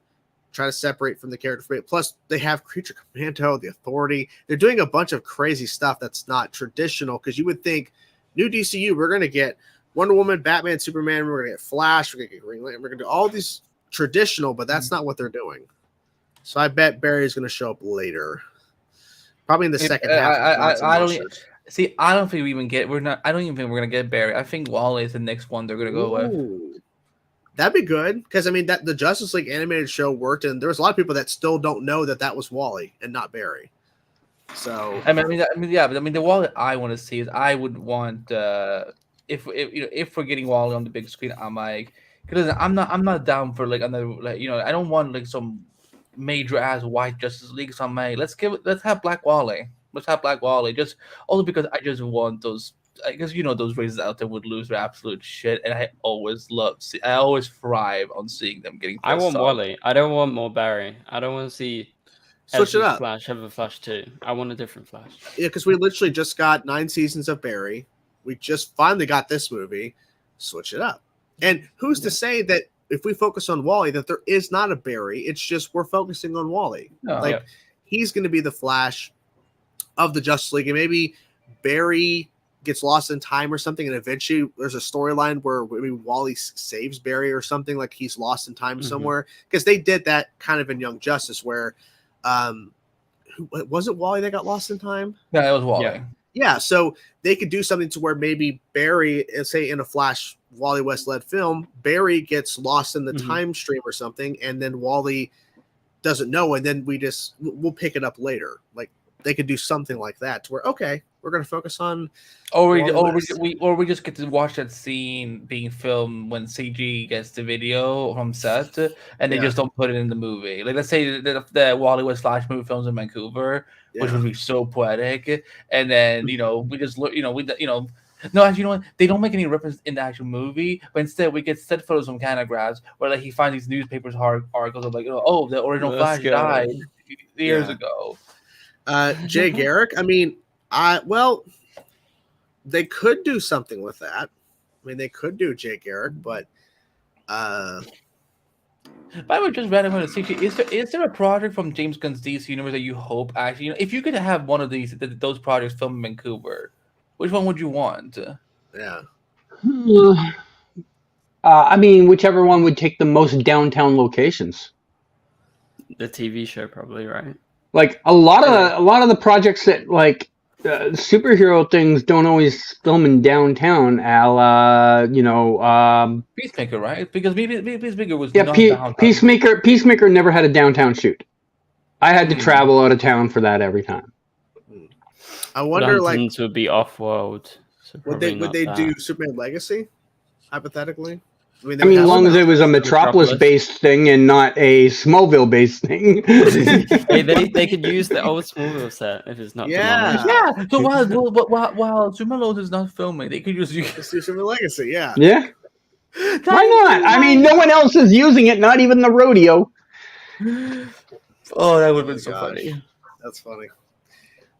try to separate from the character. Plus, they have Creature Commando, the Authority. They're doing a bunch of crazy stuff that's not traditional because you would think new DCU we're going to get Wonder Woman, Batman, Superman. We're going to get Flash. We're going to get Green Lantern. We're going to do all these traditional, but that's not what they're doing. So I bet Barry is going to show up later, probably in the second half. I don't think we even get. I don't even think we're gonna get Barry. I think Wally is the next one they're gonna go with. That'd be good because that the Justice League animated show worked, and there's a lot of people that still don't know that was Wally and not Barry. So but the Wally I want to see is I would want if we're getting Wally on the big screen, I'm like, because I'm not down for like another I don't want like some major ass white Justice League. So I'm like, let's have Black Wally. Let's have Black Wally. Just also because I just want those. I guess those races out there would lose their absolute shit, and I always thrive on seeing them getting. I want Wally. I don't want more Barry. I don't want to see switch it up. Flash have a Flash too. I want a different Flash. Yeah, because we literally just got 9 seasons of Barry. We just finally got this movie. Switch it up. And who's to say that if we focus on Wally, that there is not a Barry? It's just we're focusing on Wally. He's going to be the Flash of the Justice League, and maybe Barry gets lost in time or something, and eventually there's a storyline where maybe Wally saves Barry or something, like he's lost in time somewhere. Because they did that kind of in Young Justice, where was it Wally that got lost in time? Yeah, it was Wally. Yeah, so they could do something to where maybe Barry, say in a Flash Wally West led film, Barry gets lost in the time stream or something, and then Wally doesn't know, and then we'll pick it up later. Like they could do something like that to where we're going to focus on, or we just get to watch that scene being filmed when CG gets the video from set, and they just don't put it in the movie. Like let's say the Wally West Flash movie films in Vancouver, which would be so poetic, and then we just look, no, actually, what? They don't make any reference in the actual movie, but instead we get set photos from Canagraphs where like he finds these newspapers articles of like, the original Flash died years ago. Jay Garrick. I mean, they could do something with that. I mean, they could do Jay Garrick, but By the way, just random on CG, is there a project from James Gunn's DC universe that you hope actually, if you could have one of those projects filmed in Vancouver, which one would you want? Yeah. I mean, whichever one would take the most downtown locations. The TV show, probably, right? Like a lot of the projects that like superhero things don't always film in downtown. Peacemaker, right? Because Peacemaker was Peacemaker never had a downtown shoot. I had to travel out of town for that every time. I wonder, Lanterns would be off-world. So would they do Superman Legacy? Hypothetically. I mean, as long as it was a Metropolis-based thing and not a Smallville-based thing. they could use the old Smallville set if it's not. Yeah. So while Superman is not filming, they could use Superman Legacy. Yeah. Yeah. Why not? I mean, no one else is using it. Not even the rodeo. Oh, that would have been so funny. That's funny.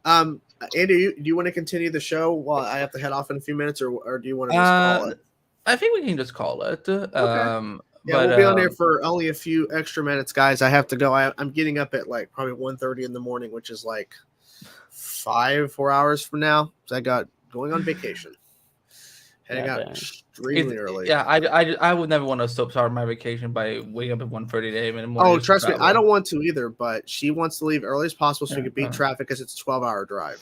Andy, do you want to continue the show while I have to head off in a few minutes, or do you want to just call it? I think we can just call it. Okay. Yeah, we'll be on here for only a few extra minutes, guys. I have to go. I'm getting up at like probably 1:30 in the morning, which is like 4 hours from now. So I got going on vacation. Heading out extremely early. Yeah, I would never want to start my vacation by waking up at 1:30 a.m. in the morning. Oh, trust me, I don't want to either, but she wants to leave early as possible so we can beat traffic because it's a 12-hour drive.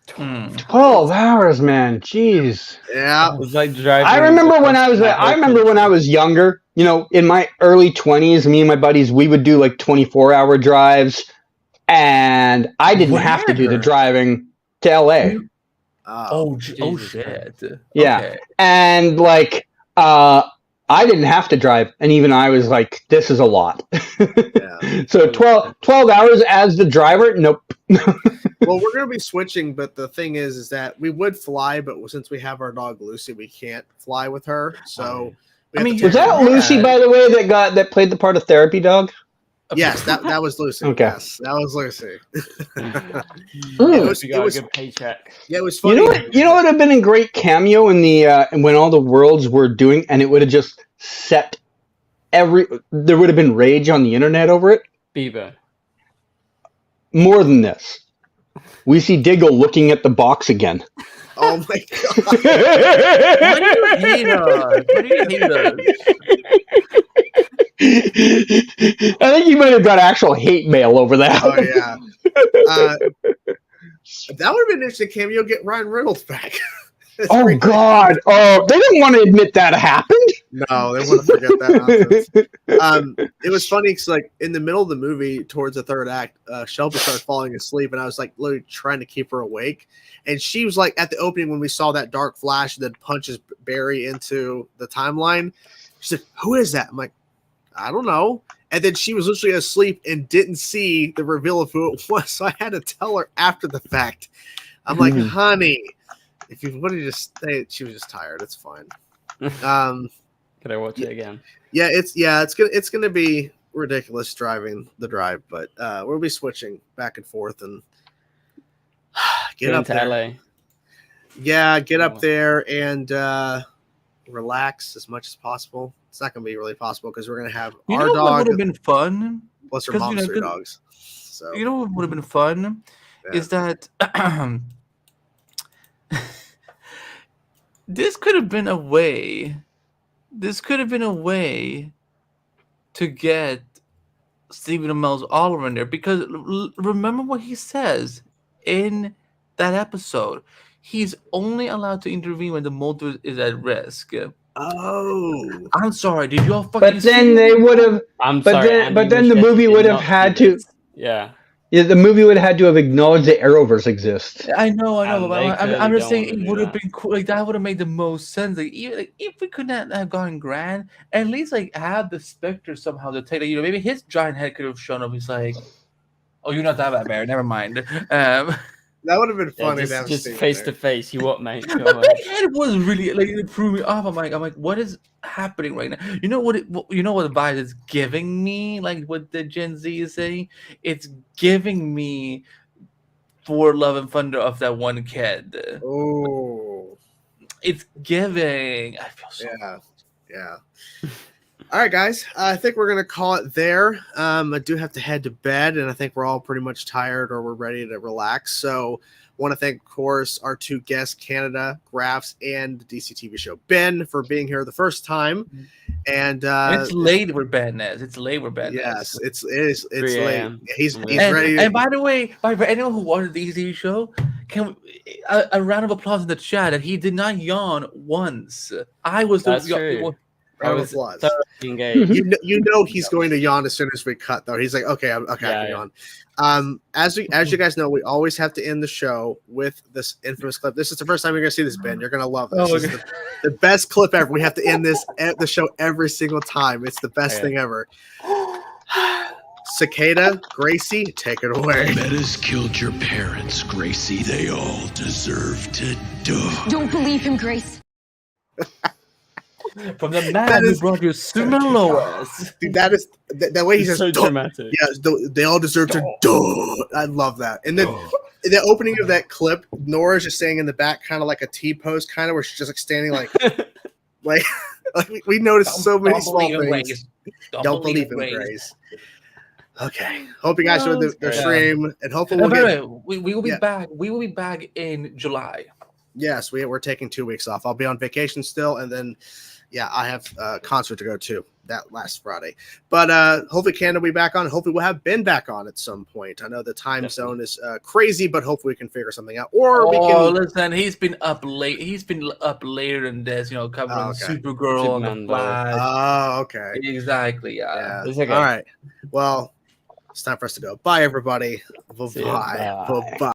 12 hours, man. Jeez. Yeah. It's like driving. I remember when I was younger, you know, in my early 20s, me and my buddies, we would do like 24-hour drives, and I didn't have to do the driving to LA. Oh shit. Yeah. Okay. And like I didn't have to drive, and even I was like, this is a lot. Yeah. So 12 hours as the driver? Nope. Well, we're going to be switching, but the thing is that we would fly, but since we have our dog Lucy, we can't fly with her. So, was that Lucy, by the way, that played the part of therapy dog? Yes, that was Lucy. Okay. Yes, that was Lucy. It was a good paycheck. Yeah, it was funny. You know what would have been a great cameo in the when all the worlds were doing, and it would have just set there would have been rage on the internet over it. Bieber. More than this. We see Diggle looking at the box again. Oh my god! Why do you hate us? I think you might have got actual hate mail over that. Oh yeah. That would have been interesting. Cameo get Ryan Reynolds back. Oh god! Oh, they didn't want to admit that happened. No, they want to forget that nonsense. It was funny because, like, in the middle of the movie, towards the third act, Shelby started falling asleep, and I was like, literally trying to keep her awake. And she was like, at the opening when we saw that dark flash that punches Barry into the timeline. She said, "Who is that?" I'm like, "I don't know." And then she was literally asleep and didn't see the reveal of who it was, so I had to tell her after the fact. I'm like, "Honey, if you would have just stayed," she was just tired. It's fine. Could I watch it again? Yeah, it's gonna be ridiculous driving the drive, but we'll be switching back and forth and get up there. LA. Yeah, get up there and relax as much as possible. It's not gonna be really possible because we're gonna have our dog. What would have been fun? Plus her mom's 3 dogs. So you know what would have been fun is that this could have been a way. This could have been a way to get Stephen Amell's Oliver in there, because remember what he says in that episode. He's only allowed to intervene when the multiverse is at risk. Oh, I'm sorry. Did you all fucking? But then they would have. But then the movie would have had to. Yeah. Yeah, the movie would have had to have acknowledged that Arrowverse exists. I know, but I'm just saying it would have been cool. Like, that would have made the most sense. Like, even like, if we could not have gone Grant, at least like have the Spectre somehow to take. Like, maybe his giant head could have shown up. He's like, "Oh, you're not that bad, Bear. Never mind." That would have been funny. Just face to face. You what, mate? That head was really like it threw me off. I'm like, what is happening right now? You know what? You know what the vibe is giving me? Like what the Gen Z is saying. It's giving me For Love and Thunder of that one kid. Oh, it's giving. I feel so. Yeah. All right, guys. I think we're gonna call it there. I do have to head to bed, and I think we're all pretty much tired, or we're ready to relax. So, want to thank, of course, our 2 guests, Canada, Graphs, and the DC TV show, Ben, for being here the first time. And it's late with badness. It's late with badness. Yes, it's late. He's ready. And by the way, for anyone who watched the DC show, can a round of applause in the chat that he did not yawn once. I was That's true. I was engaged. You know he's going to yawn as soon as we cut, though. He's like, okay, I can yawn. As you guys know, we always have to end the show with this infamous clip. This is the first time you're going to see this, Ben. You're going to love this. This is the best clip ever. We have to end this at the show every single time. It's the best thing ever. Cicada, Gracie, take it away. Metas killed your parents, Gracie. They all deserve to die. Don't believe him, Grace. From the man who brought you Sumer Lois. Dude, that is that way he says so dramatic. Yeah, they all deserve to die. I love that. And then the opening of that clip, Nora's just staying in the back, kind of like a T pose, kind of where she's just like standing like Like, we noticed so many small believe in things. Grace. Don't believe in Grace. Okay. Hope you guys enjoyed the stream, and hopefully And we'll by get. the way, we will be back. We will be back in July. Yes, we're taking 2 weeks off. I'll be on vacation still, and then I have a concert to go to that last Friday. But hopefully Canada will be back on. Hopefully we'll have Ben back on at some point. I know the time zone is crazy, but hopefully we can figure something out. Or we can. Listen, he's been up late. He's been up later than this. Covering Supergirl and the Flash. Oh, okay. Exactly. Yeah. It's okay. All right. Well, it's time for us to go. Bye, everybody. Bye. Bye.